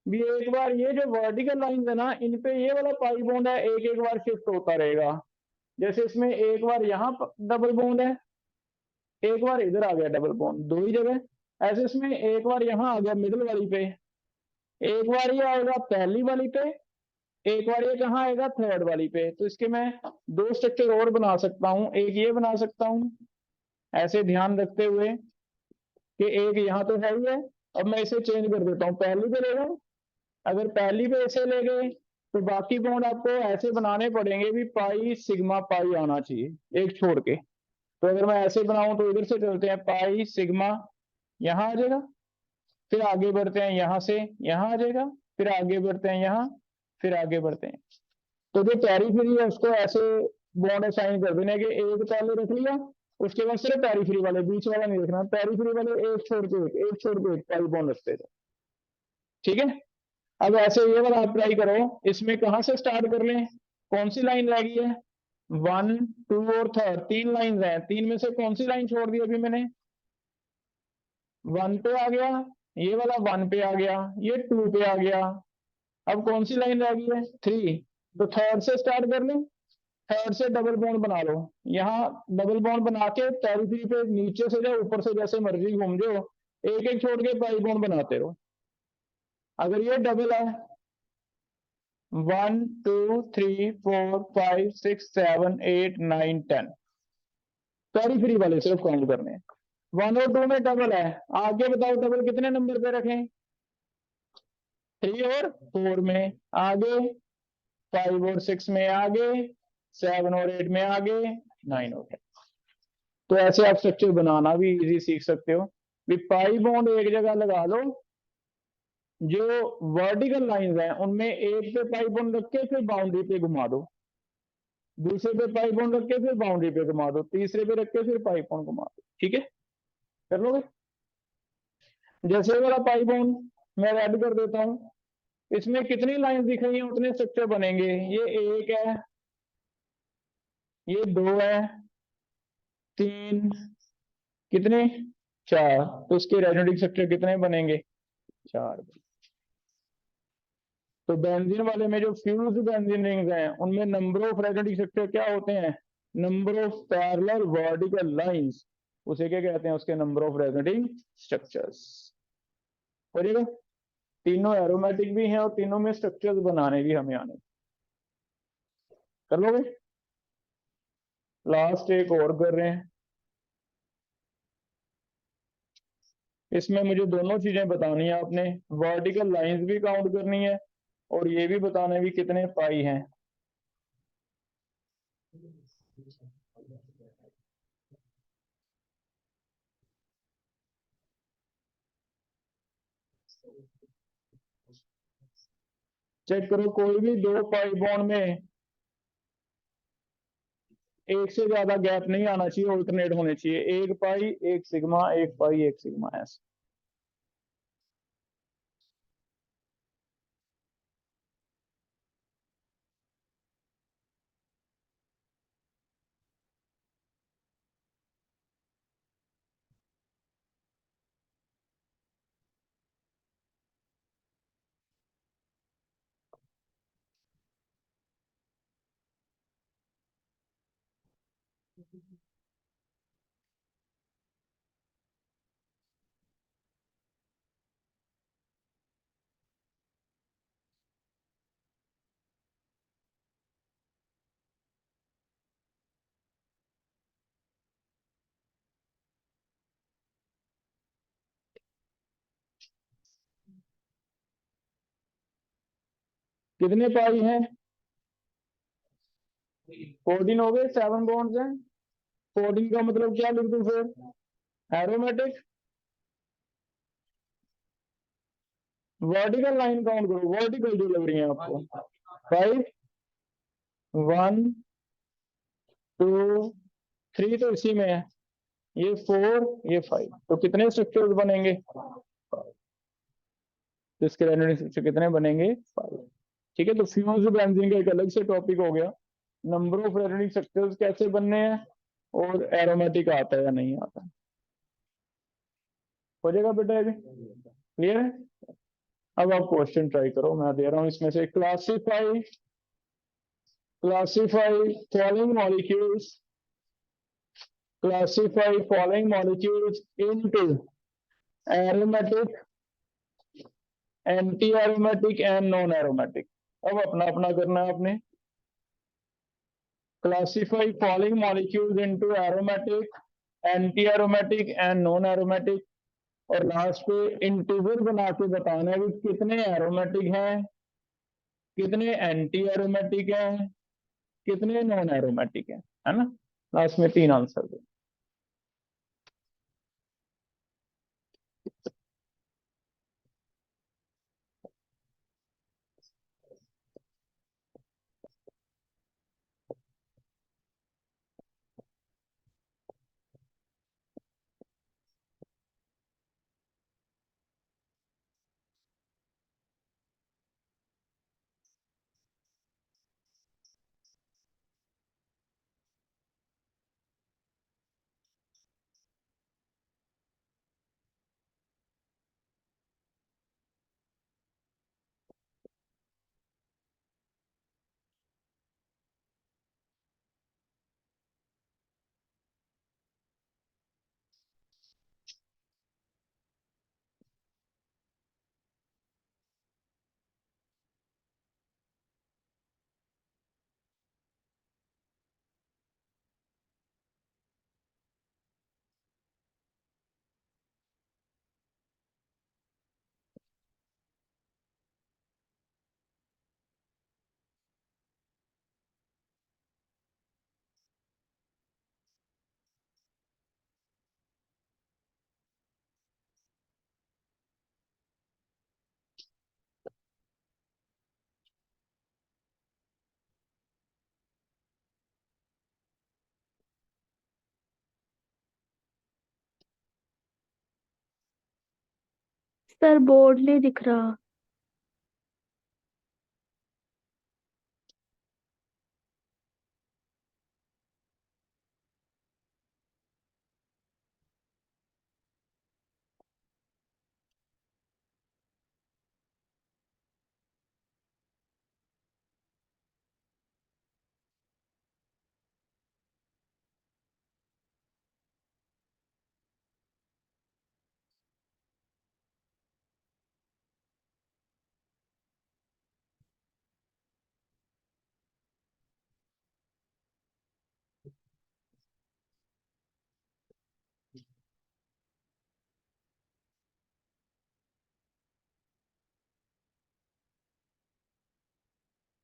भी, एक बार ये जो वर्टिकल लाइन है ना, इन पे ये वाला पाई बॉन्ड है एक एक बार शिफ्ट होता रहेगा। जैसे इसमें एक बार यहाँ डबल बॉन्ड है, एक बार इधर आ गया डबल बॉन्ड, दो ही जगह। ऐसे इसमें एक बार यहाँ आ गया मिडिल वाली पे, एक बार ये आएगा पहली वाली पे, एक बार ये कहाँ आएगा थर्ड वाली पे। तो इसके मैं दो स्ट्रक्चर और बना सकता हूँ, एक ये बना सकता हूँ ऐसे ध्यान रखते हुए कि एक यहाँ तो है ही है। अब मैं इसे चेंज कर देता हूँ, पहली पे ले गए, अगर पहली पे इसे ले गए तो बाकी बॉन्ड आपको ऐसे बनाने पड़ेंगे भी पाई सिग्मा पाई आना चाहिए एक छोड़ के। तो अगर मैं ऐसे बनाऊं तो इधर से चलते हैं, पाई सिग्मा यहाँ आ जाएगा, फिर आगे बढ़ते हैं यहाँ से यहाँ आ जाएगा, फिर आगे बढ़ते हैं यहाँ, फिर आगे बढ़ते हैं। तो जो पेरीफेरी है उसको ऐसे बॉन्ड असाइन कर देने कि एक पहले रख लिया, उसके बाद सिर्फ पेरीफेरी वाले, बीच वाला नहीं रखना, पेरीफेरी वाले एक छोड़ के एक छोड़ के एक पाई बॉन्ड रखते थे। ठीक है, अब ऐसे ये वाला आप ट्राई करो, इसमें कहां से स्टार्ट कर लें, कौन सी लाइन रह गई है, 1 2 और थर्ड, तीन लाइन है, तीन में से कौन सी लाइन छोड़ दी अभी मैंने, 1 पे आ गया, ये वाला 1 पे आ गया, ये 2 पे आ गया। अब कौन सी लाइन रह गई है, 3। तो थर्ड से स्टार्ट कर लें, थर्ड से डबल बॉन्ड बना लो, यहाँ डबल बॉन्ड बना के पेरीफेरी पे नीचे से या ऊपर से जैसे मर्जी घूम जाओ, एक एक छोड़ के पाई बॉन्ड बनाते रहो। अगर ये डबल है, 1 2 3 4 5 6 7 8 9 10, पेरीफेरी वाले सिर्फ काउंट करने हैं। 1 और 2 में डबल है, आगे बताओ डबल कितने नंबर पे रखें, 3 और 4 में आगे, 5 और 6 में आगे, 7 और 8 में आगे, 9 और 10। तो ऐसे आप स्ट्रक्चर बनाना भी इजी सीख सकते हो। भी पाई बॉन्ड एक जगह लगा लो, जो वर्टिकल लाइंस हैं उनमें एक पे पाई बॉन्ड रख के फिर बाउंड्री पे घुमा दो, दूसरे पे पाई बॉन्ड रख के फिर बाउंड्री पे घुमा दो, तीसरे पे रख के फिर पाई बॉन्ड घुमा दो। ठीक है, कर लोगे? जैसे वाला पाई बॉन्ड मैं ऐड कर देता हूं, इसमें कितनी लाइन दिख रही है उतने स्ट्रक्चर बनेंगे। ये एक है, ये दो है, तीन, कितने, चार। तो उसके रेजोनेटिंग स्ट्रक्चर कितने बनेंगे? चार। तो बेंजीन वाले में जो फ्यूज बेंजीन रिंग्स हैं उनमें नंबर ऑफ रेजोनेटिंग स्ट्रक्चर क्या होते हैं? Number of parallel vertical lines, उसे क्या कहते हैं? उसके नंबर ऑफ रेजोनेटिंग स्ट्रक्चर्स। हो जाएगा। तीनों एरोमेटिक भी हैं और तीनों में स्ट्रक्चर्स बनाने भी हमें आने। कर लोगे? लास्ट एक और कर रहे हैं। इसमें मुझे दोनों चीजें बतानी है आपने, वर्टिकल लाइंस भी काउंट करनी है और ये भी बताना है भी कितने पाई हैं। चेक करो, कोई भी दो पाई बॉन्ड में एक से ज्यादा गैप नहीं आना चाहिए, ऑल्टरनेट होने चाहिए। एक पाई एक सिग्मा, एक पाई एक सिग्मा, ऐसे। कितने पाई हैं? 14 हो गए, 7 बॉन्ड्स हैं। 14 का मतलब क्या लिख दूं फिर? एरोमेटिक। वर्टिकल लाइन काउंट करो, वर्टिकल जो लग रही है आपको। 5, 1, 2, 3 तो इसी में है, ये 4, ये 5। तो कितने स्ट्रक्चर्स बनेंगे? तो इसके रेजोनेटिंग कितने बनेंगे? 5। ठीक है, तो फ्यूज बेंजीन का एक अलग से टॉपिक हो गया। नंबर ऑफ रेजोनेटिंग स्ट्रक्चर्स कैसे बनने हैं और एरोमेटिक आता है या नहीं आता। हो जाएगा बेटा, ये क्लियर है? अब आप क्वेश्चन ट्राई करो, मैं दे रहा हूं इसमें से। Classify following molecules, classify following molecules into aromatic, anti aromatic and non aromatic. अब अपना अपना करना है आपने। Classify following molecules into aromatic, anti aromatic and non aromatic. और लास्ट पे इंटीजर बना के बताना है कि कितने एरोमेटिक हैं, कितने एंटी एरोमेटिक हैं, कितने नॉन एरोमेटिक हैं, है ना? लास्ट में 3 आंसर दे। सर बोर्ड नहीं दिख रहा।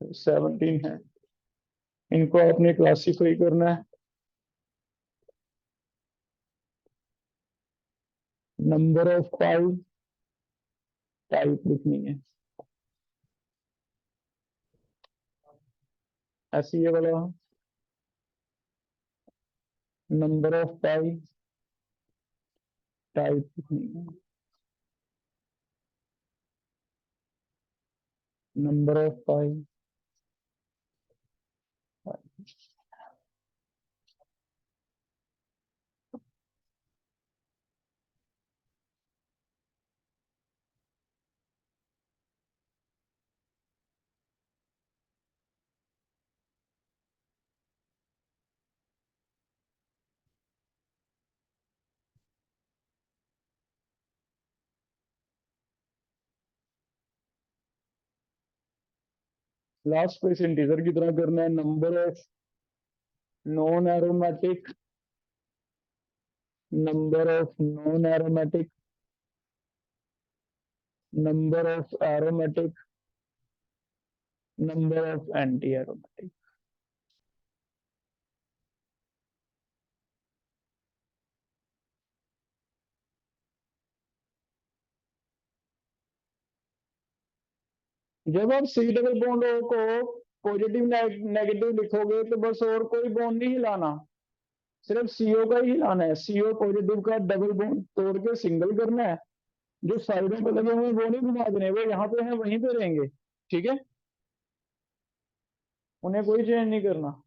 तो 17 है, इनको आपने क्लासीफाई करना है। नंबर ऑफ पाई टाइप लिखनी है, ऐसी ये वाला नंबर ऑफ पाई टाइप लिखनी है। नंबर ऑफ पाई लास्ट पे इसे इंटीजर की तरह करना है। Number of non aromatic, number of non aromatic, number of aromatic, number of anti aromatic. जब आप सी डबल बॉन्ड को पॉजिटिव नेगेटिव लिखोगे तो बस और कोई बॉन्ड नहीं हिलाना, सिर्फ सीओ का ही हिलाना है। सीओ पॉजिटिव का डबल बॉन्ड तोड़ के सिंगल करना है। जो साइडों पे लगे हुए हैं वो नहीं घुमा देने, वो यहाँ पे हैं वहीं पे रहेंगे, ठीक है, उन्हें कोई चेंज नहीं करना।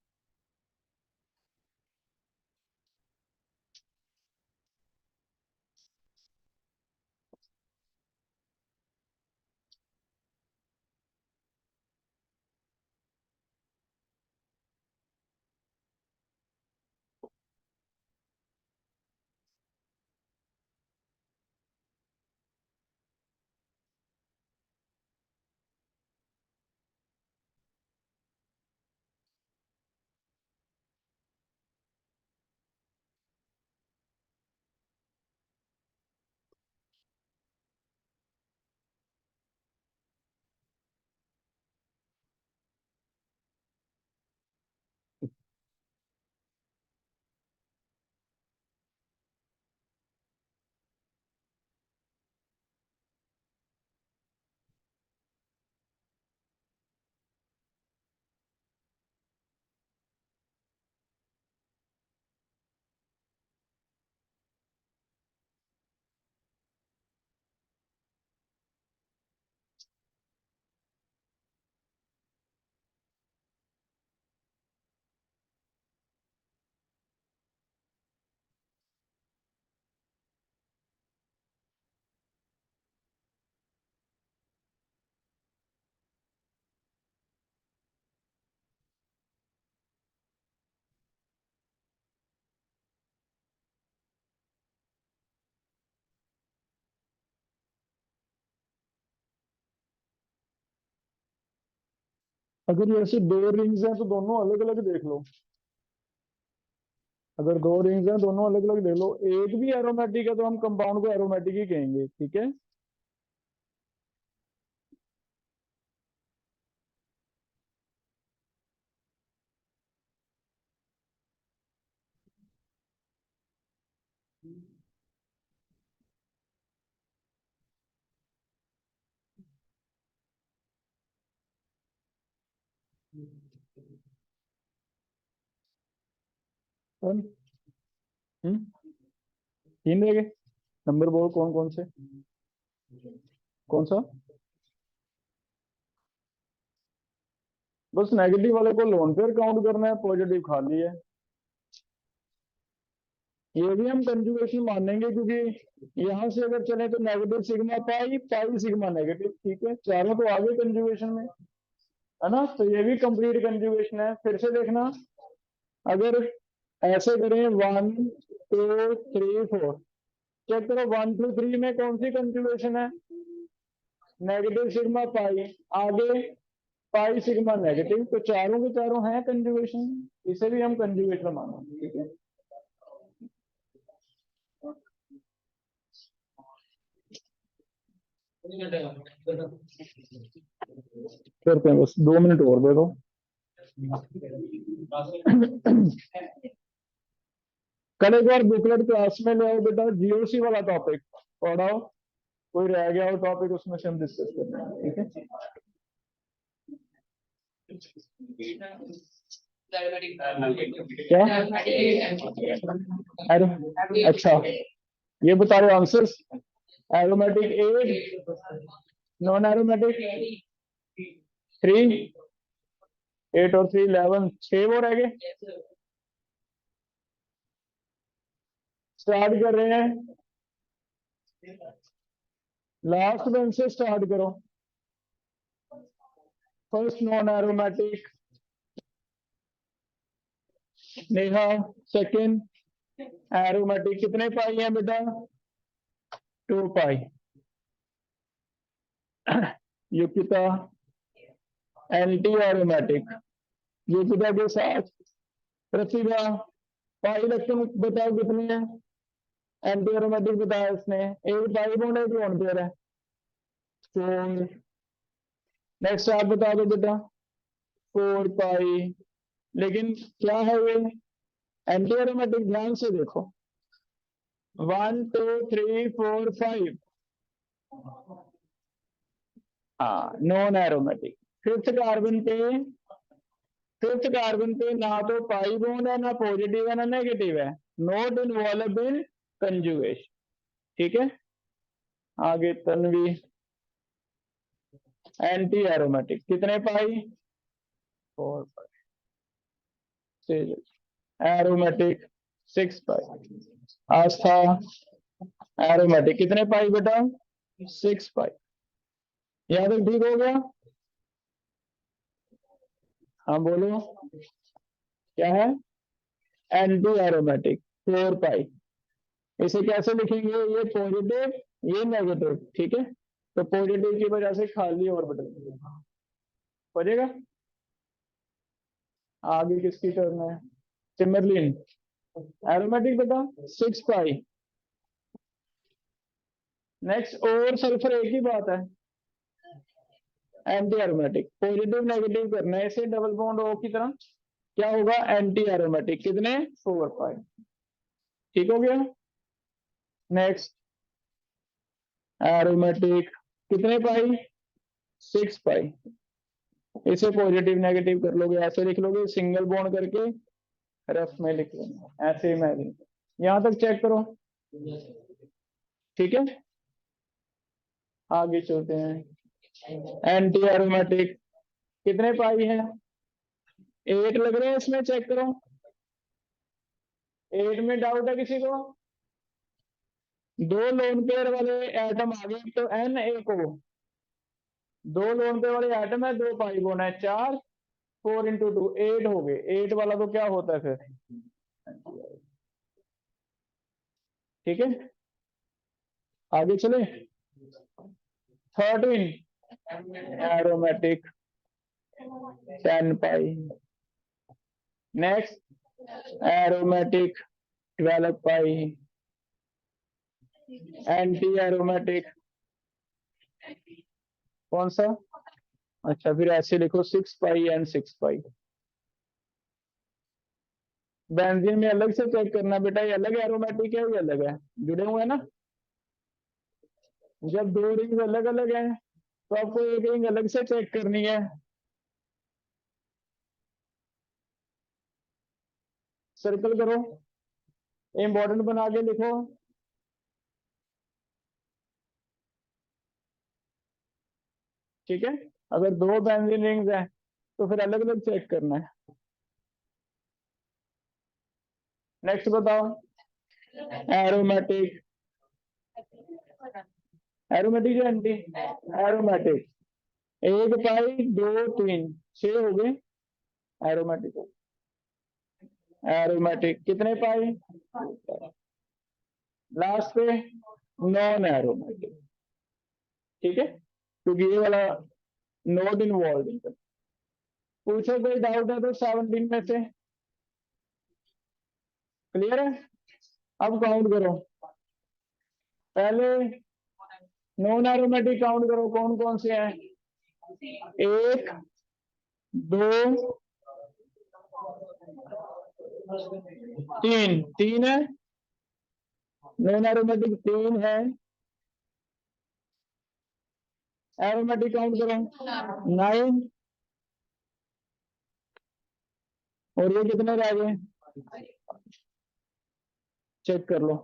अगर ये ऐसे दो रिंग्स हैं तो दोनों अलग अलग देख लो। अगर दो रिंग्स हैं दोनों अलग अलग देख लो, एक भी एरोमेटिक है तो हम कंपाउंड को एरोमेटिक ही कहेंगे, ठीक है। कौन? हम्म, तीन रह गए। नंबर बोल कौन कौन से। कौन सा? बस नेगेटिव वाले को लोन पेयर काउंट करना है, पॉजिटिव खाली है। ये भी हम कंजुगेशन मानेंगे, क्योंकि यहां से अगर चले तो negative sigma pi, pi sigma negative, ठीक है, चारों तो आगे कंजुगेशन में, है ना? तो ये भी कंप्लीट कंजुगेशन है। फिर से देखना, अगर ऐसे करें 1 2 3 4, चेक करो 1 2 3 में कौन सी कंजुगेशन है? नेगेटिव सिग्मा पाई, आगे पाई सिग्मा नेगेटिव, तो चारों के चारों हैं कंजुगेशन, इसे भी हम कंजुगेशन मानेंगे, ठीक है। करते हैं, बस 2 मिनट और दे दो। कल एक बार बुकलेट क्लास में ले आओ बेटा, जीओसी वाला टॉपिक पढ़ाओ, कोई रह गया हो टॉपिक उसमें से हम डिस्कस करते हैं, ठीक है। क्या? अच्छा, ये बता रहे आंसर्स। एरोमेटिक 8, नॉन एरोमेटिक 3, 8 और 3 11, 6 वो रह गए। स्टार्ट कर रहे हैं, लास्ट बेंच से स्टार्ट करो। First non aromatic Neha, second aromatic, कितने पाई है बेटा? 2 पाई। युक्ता एंटी एरोमेटिक, युक्ता के साथ प्रतिभा, पाई इलेक्ट्रॉन बताओ कितने हैं? एंटी एरोमेटिक बताया इसने, एक पाई बॉन्ड है, कौन पेयर है? 4। नेक्स्ट आप बता दो बेटा। 4 पाई, लेकिन क्या है ये? एंटी एरोमेटिक, ध्यान से देखो। 1 2 3 4 5, हाँ नॉन एरोमेटिक। फिफ्थ कार्बन पे, फिफ्थ कार्बन पे ना तो पाई बॉन्ड है, ना पॉजिटिव है, ना नेगेटिव है, नॉट इन्वॉल्व इन कंजुगेशन, ठीक है। आगे तन्वी एंटी एरोमेटिक, कितने पाई? 4 पाई। एरोमेटिक 6 पाई। आस्था एरोमेटिक, कितने पाई बेटा? 6 पाई। यहाँ तक ठीक हो गया? हाँ बोलो, क्या है? एंटी एरोमेटिक 4 पाई। इसे कैसे लिखेंगे? ये पॉजिटिव, ये नेगेटिव, ठीक है। तो पॉजिटिव की वजह से खाली ऑर्बिटल बचेगा। आगे किसकी टर्न है? सिमरलिन एरोमेटिक बेटा 6 पाई। नेक्स्ट, और सल्फर एक ही बात है, एंटी एरोमेटिक, पॉजिटिव नेगेटिव करना है इसे डबल बॉन्ड ओ की तरह, क्या होगा? एंटी एरोमेटिक, कितने? 4 पाई, ठीक हो गया। नेक्स्ट एरोमेटिक, कितने पाई? 6 पाई। इसे पॉजिटिव नेगेटिव कर लोगे, ऐसे लिख लोगे, सिंगल बॉन्ड करके रफ में लिख लेना, ऐसे ही मैं लिख, यहां तक चेक करो, ठीक है। आगे चलते हैं, एंटी एरोमेटिक, कितने पाई है? 8 लग रहे हैं इसमें, चेक करो। 8 में डाउट है किसी को? दो लोन पेयर वाले एटम आ गए, तो एन एक हो, दो लोन पेयर वाले एटम है, 2 पाई बॉन्ड है, 4, 4 इंटू 2 8 हो गए, 8 वाला तो क्या होता है फिर, ठीक है। आगे चले, 13 एरोमेटिक 10 पाई। नेक्स्ट एरोमेटिक 12 पाई। एंटी एरोमेटिक कौन सा? अच्छा, फिर ऐसे लिखो 6 पाई एंड 6 पाई। बेंजीन में अलग से चेक करना बेटा, ये अलग एरोमेटिक है, ये अलग है, जुड़े हुए हैं ना। जब दो रिंग अलग अलग हैं तो आपको एक रिंग अलग से चेक करनी है। सर्कल करो, इंपॉर्टेंट बना के लिखो। ठीक है, अगर दो बेंजीन रिंग्स हैं तो फिर अलग अलग चेक करना है। नेक्स्ट बताओ, एरोमेटिक, एरोमेटिक या एंटी एरोमेटिक, एक पाई दो तीन छह हो गए एरोमेटिक। एरोमेटिक कितने पाई, लास्ट पे नॉन एरोमेटिक, ठीक है, क्योंकि ये वाला नॉट इन्वॉल्व। पूछो कोई डाउट है तो 17 में से, क्लियर है। अब काउंट करो, पहले नॉन एरोमेटिक काउंट करो कौन कौन से हैं। एक, दो, तीन, तीन है नॉन एरोमेटिक, तीन है। एरोमेटिक काउंट करो 9, और ये कितने रह गए चेक कर लो।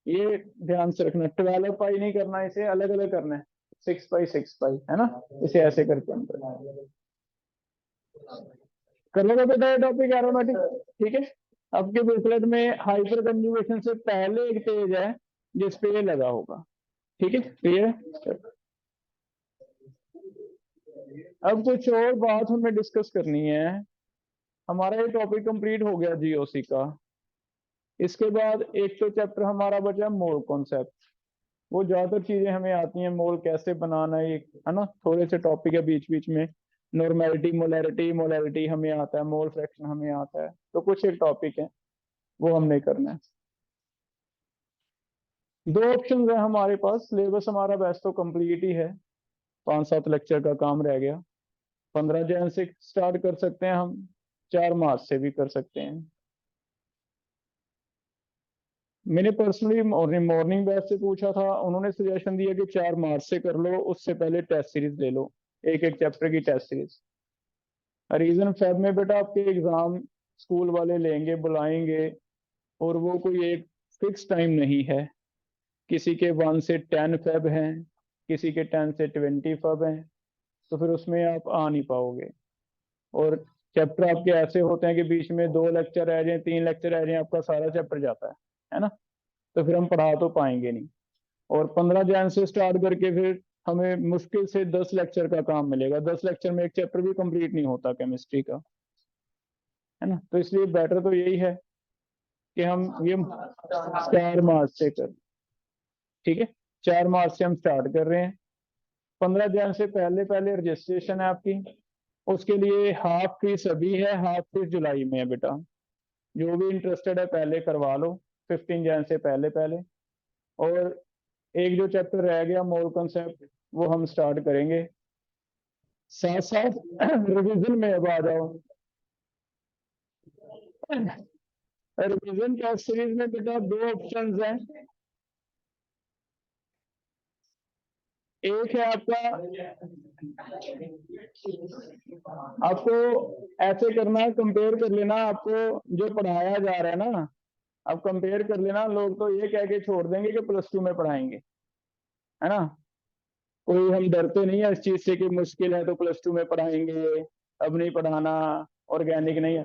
ये ध्यान से रखना, 12 पाई नहीं करना, इसे अलग अलग करना है, 6 पाई 6 पाई है ना, इसे ऐसे करके हम कर लोगे बेटा ये टॉपिक एरोमेटिक, ठीक है। आपके बुकलेट में हाइपर कंजुगेशन से पहले एक पेज है जिस पे ये लगा होगा, ठीक है, क्लियर है। अब कुछ और बात हमें डिस्कस करनी है। हमारा ये टॉपिक कंप्लीट हो गया जीओसी का। इसके बाद एक तो चैप्टर हमारा बचा मोल कॉन्सेप्ट। वो ज्यादातर चीजें हमें आती हैं, मोल कैसे बनाना है ना, थोड़े से टॉपिक है बीच बीच में। नॉर्मेलिटी, मोलैरिटी, मोलैरिटी हमें आता है, मोल फ्रैक्शन हमें आता है, तो कुछ एक टॉपिक है वो हमने करना है। दो ऑप्शन है हमारे पास, सिलेबस हमारा वैसे तो कंप्लीट ही है, 5-7 लेक्चर का काम रह गया। 15 जन से स्टार्ट कर सकते हैं हम, 4 मार्च से भी कर सकते हैं। मैंने पर्सनली मॉर्निंग बैच से पूछा था, उन्होंने सजेशन दिया कि 4 मार्च से कर लो, उससे पहले टेस्ट सीरीज ले लो, एक एक चैप्टर की टेस्ट सीरीज। रीजन फेब में बेटा आपके एग्जाम स्कूल वाले लेंगे, बुलाएंगे, और वो कोई एक फिक्स टाइम नहीं है। किसी के 1 से 10 फेब हैं, किसी के 10 से 20 फेब हैं, तो फिर उसमें आप आ नहीं पाओगे। और चैप्टर आपके ऐसे होते हैं कि बीच में 2 लेक्चर रह जाए, 3 लेक्चर रह जाए, आपका सारा चैप्टर जाता है ना, तो फिर हम पढ़ा तो पाएंगे नहीं। और 15 जन से स्टार्ट करके फिर हमें मुश्किल से 10 लेक्चर का काम मिलेगा, 10 लेक्चर में एक चैप्टर भी कंप्लीट नहीं होता केमिस्ट्री का, है ना। तो इसलिए बेटर तो यही है कि हम ये 4 मार्च से कर, ठीक है, 4 मार्च से हम स्टार्ट कर रहे हैं। 15 जन से पहले पहले रजिस्ट्रेशन है आपकी, उसके लिए हाफ फीस अभी है, हाफ फीस जुलाई में है बेटा। जो भी इंटरेस्टेड है पहले करवा लो, 15 जन से पहले पहले। और एक जो चैप्टर रह गया मोल कॉन्सेप्ट, वो हम स्टार्ट करेंगे। साथ साथ रिवीजन में अब आ जाओ। रिवीजन टेस्ट सीरीज में बेटा 2 ऑप्शंस हैं। एक है आपको ऐसे करना है, कंपेयर कर लेना, आपको जो पढ़ाया जा रहा है ना, आप कंपेयर कर लेना। लोग तो ये कह के छोड़ देंगे कि +2 में पढ़ाएंगे, है ना। कोई हम डरते नहीं है इस चीज से कि मुश्किल है तो +2 में पढ़ाएंगे, अब नहीं पढ़ाना, ऑर्गेनिक नहीं है।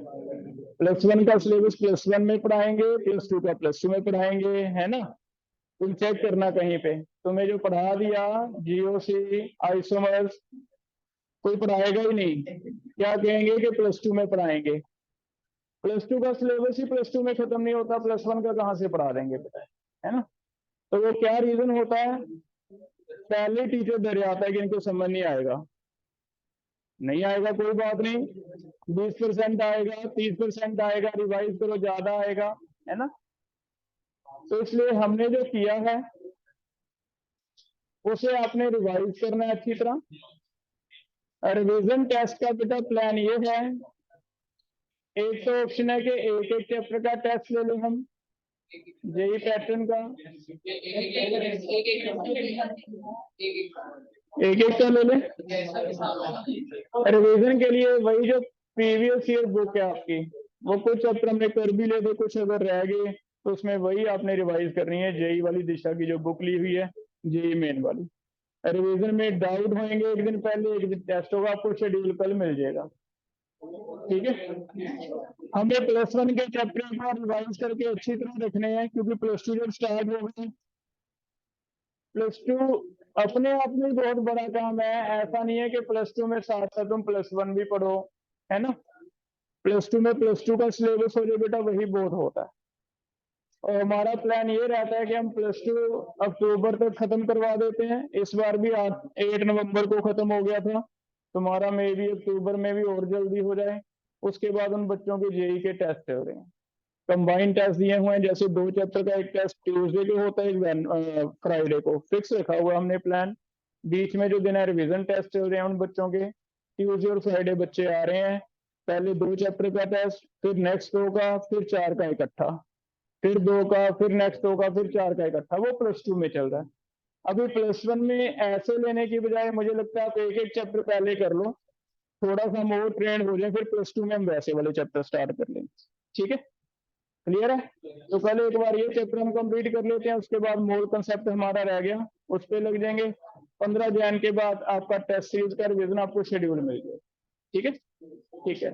+1 का सिलेबस +1 में पढ़ाएंगे, +2 का +2 में पढ़ाएंगे, है ना। तुम चेक करना कहीं पे तुम्हें जो पढ़ा दिया जीओसी आइसोमर्स कोई पढ़ाएगा ही नहीं, क्या कहेंगे कि +2 में पढ़ाएंगे। +2 का सिलेबस ही +2 में खत्म नहीं होता, +1 का कहाँ से पढ़ा देंगे, है ना। तो वो क्या रीजन होता है, पहले टीचर डर जाता है कि इनको समझ नहीं आएगा। नहीं आएगा कोई बात नहीं, 20% आएगा, 30% आएगा, रिवाइज करो ज्यादा आएगा, है ना। तो इसलिए हमने जो किया है उसे आपने रिवाइज करना है अच्छी तरह। रिवीजन टेस्ट का बेटा प्लान ये है, एक तो ऑप्शन है कि एक एक चैप्टर का टेस्ट ले लें हम, जेई पैटर्न का एक एक का ले लें। रिवीजन के लिए वही जो प्रीवियस ईयर बुक है आपकी, वो कुछ चैप्टर हमने कर भी ले तो कुछ अगर रह गए तो उसमें वही आपने रिवाइज करनी है, जेई वाली दिशा की जो बुक ली हुई है, जेई मेन वाली, रिवीजन में डाउट होंगे एक दिन पहले, एक दिन टेस्ट होगा, आपको शेड्यूल कल मिल जाएगा। ठीक है, हमें +1 के चैप्टर को रिवाइज करके अच्छी तरह रखने हैं, क्योंकि +2 जब स्टार्ट हो गए, +2 अपने आप में बहुत बड़ा काम है। ऐसा नहीं है कि +2 में साथ साथ तुम +1 भी पढ़ो, है ना। +2 में +2 का सिलेबस हो जाए बेटा, वही बहुत होता है। और हमारा प्लान ये रहता है कि हम +2 अक्टूबर तक खत्म करवा देते हैं। इस बार भी 8 नवंबर को खत्म हो गया था, तुम्हारा मे भी अक्टूबर में भी और जल्दी हो जाए। उसके बाद उन बच्चों के जेई के टेस्ट चल रहे हैं, कंबाइन टेस्ट दिए हुए हैं। जैसे 2 चैप्टर का एक टेस्ट ट्यूसडे को होता है, एक फ्राइडे को, फिक्स रखा हुआ हमने प्लान। बीच में जो दिन है रिविजन टेस्ट चल रहे हैं उन बच्चों के, ट्यूसडे और फ्राइडे बच्चे आ रहे हैं। पहले 2 चैप्टर का टेस्ट, फिर नेक्स्ट 2 का, फिर 4 का इकट्ठा, फिर 2 का, फिर नेक्स्ट 2 का, फिर 4 का इकट्ठा। वो +2 में चल रहा है। अभी +1 में ऐसे लेने की बजाय मुझे लगता है आप एक एक चैप्टर पहले कर लो, थोड़ा सा हम और ट्रेंड हो जाए, फिर +2 में हम वैसे वाले चैप्टर स्टार्ट कर लेंगे। ठीक है, क्लियर है। तो कल एक बार ये चैप्टर हम कंप्लीट कर लेते हैं, उसके बाद मोल कंसेप्ट हमारा रह गया, उस पर लग जाएंगे। 15 जैन के बाद आपका टेस्ट सीरीज का रिवीजन आपको शेड्यूल मिल जाए। ठीक है, ठीक है।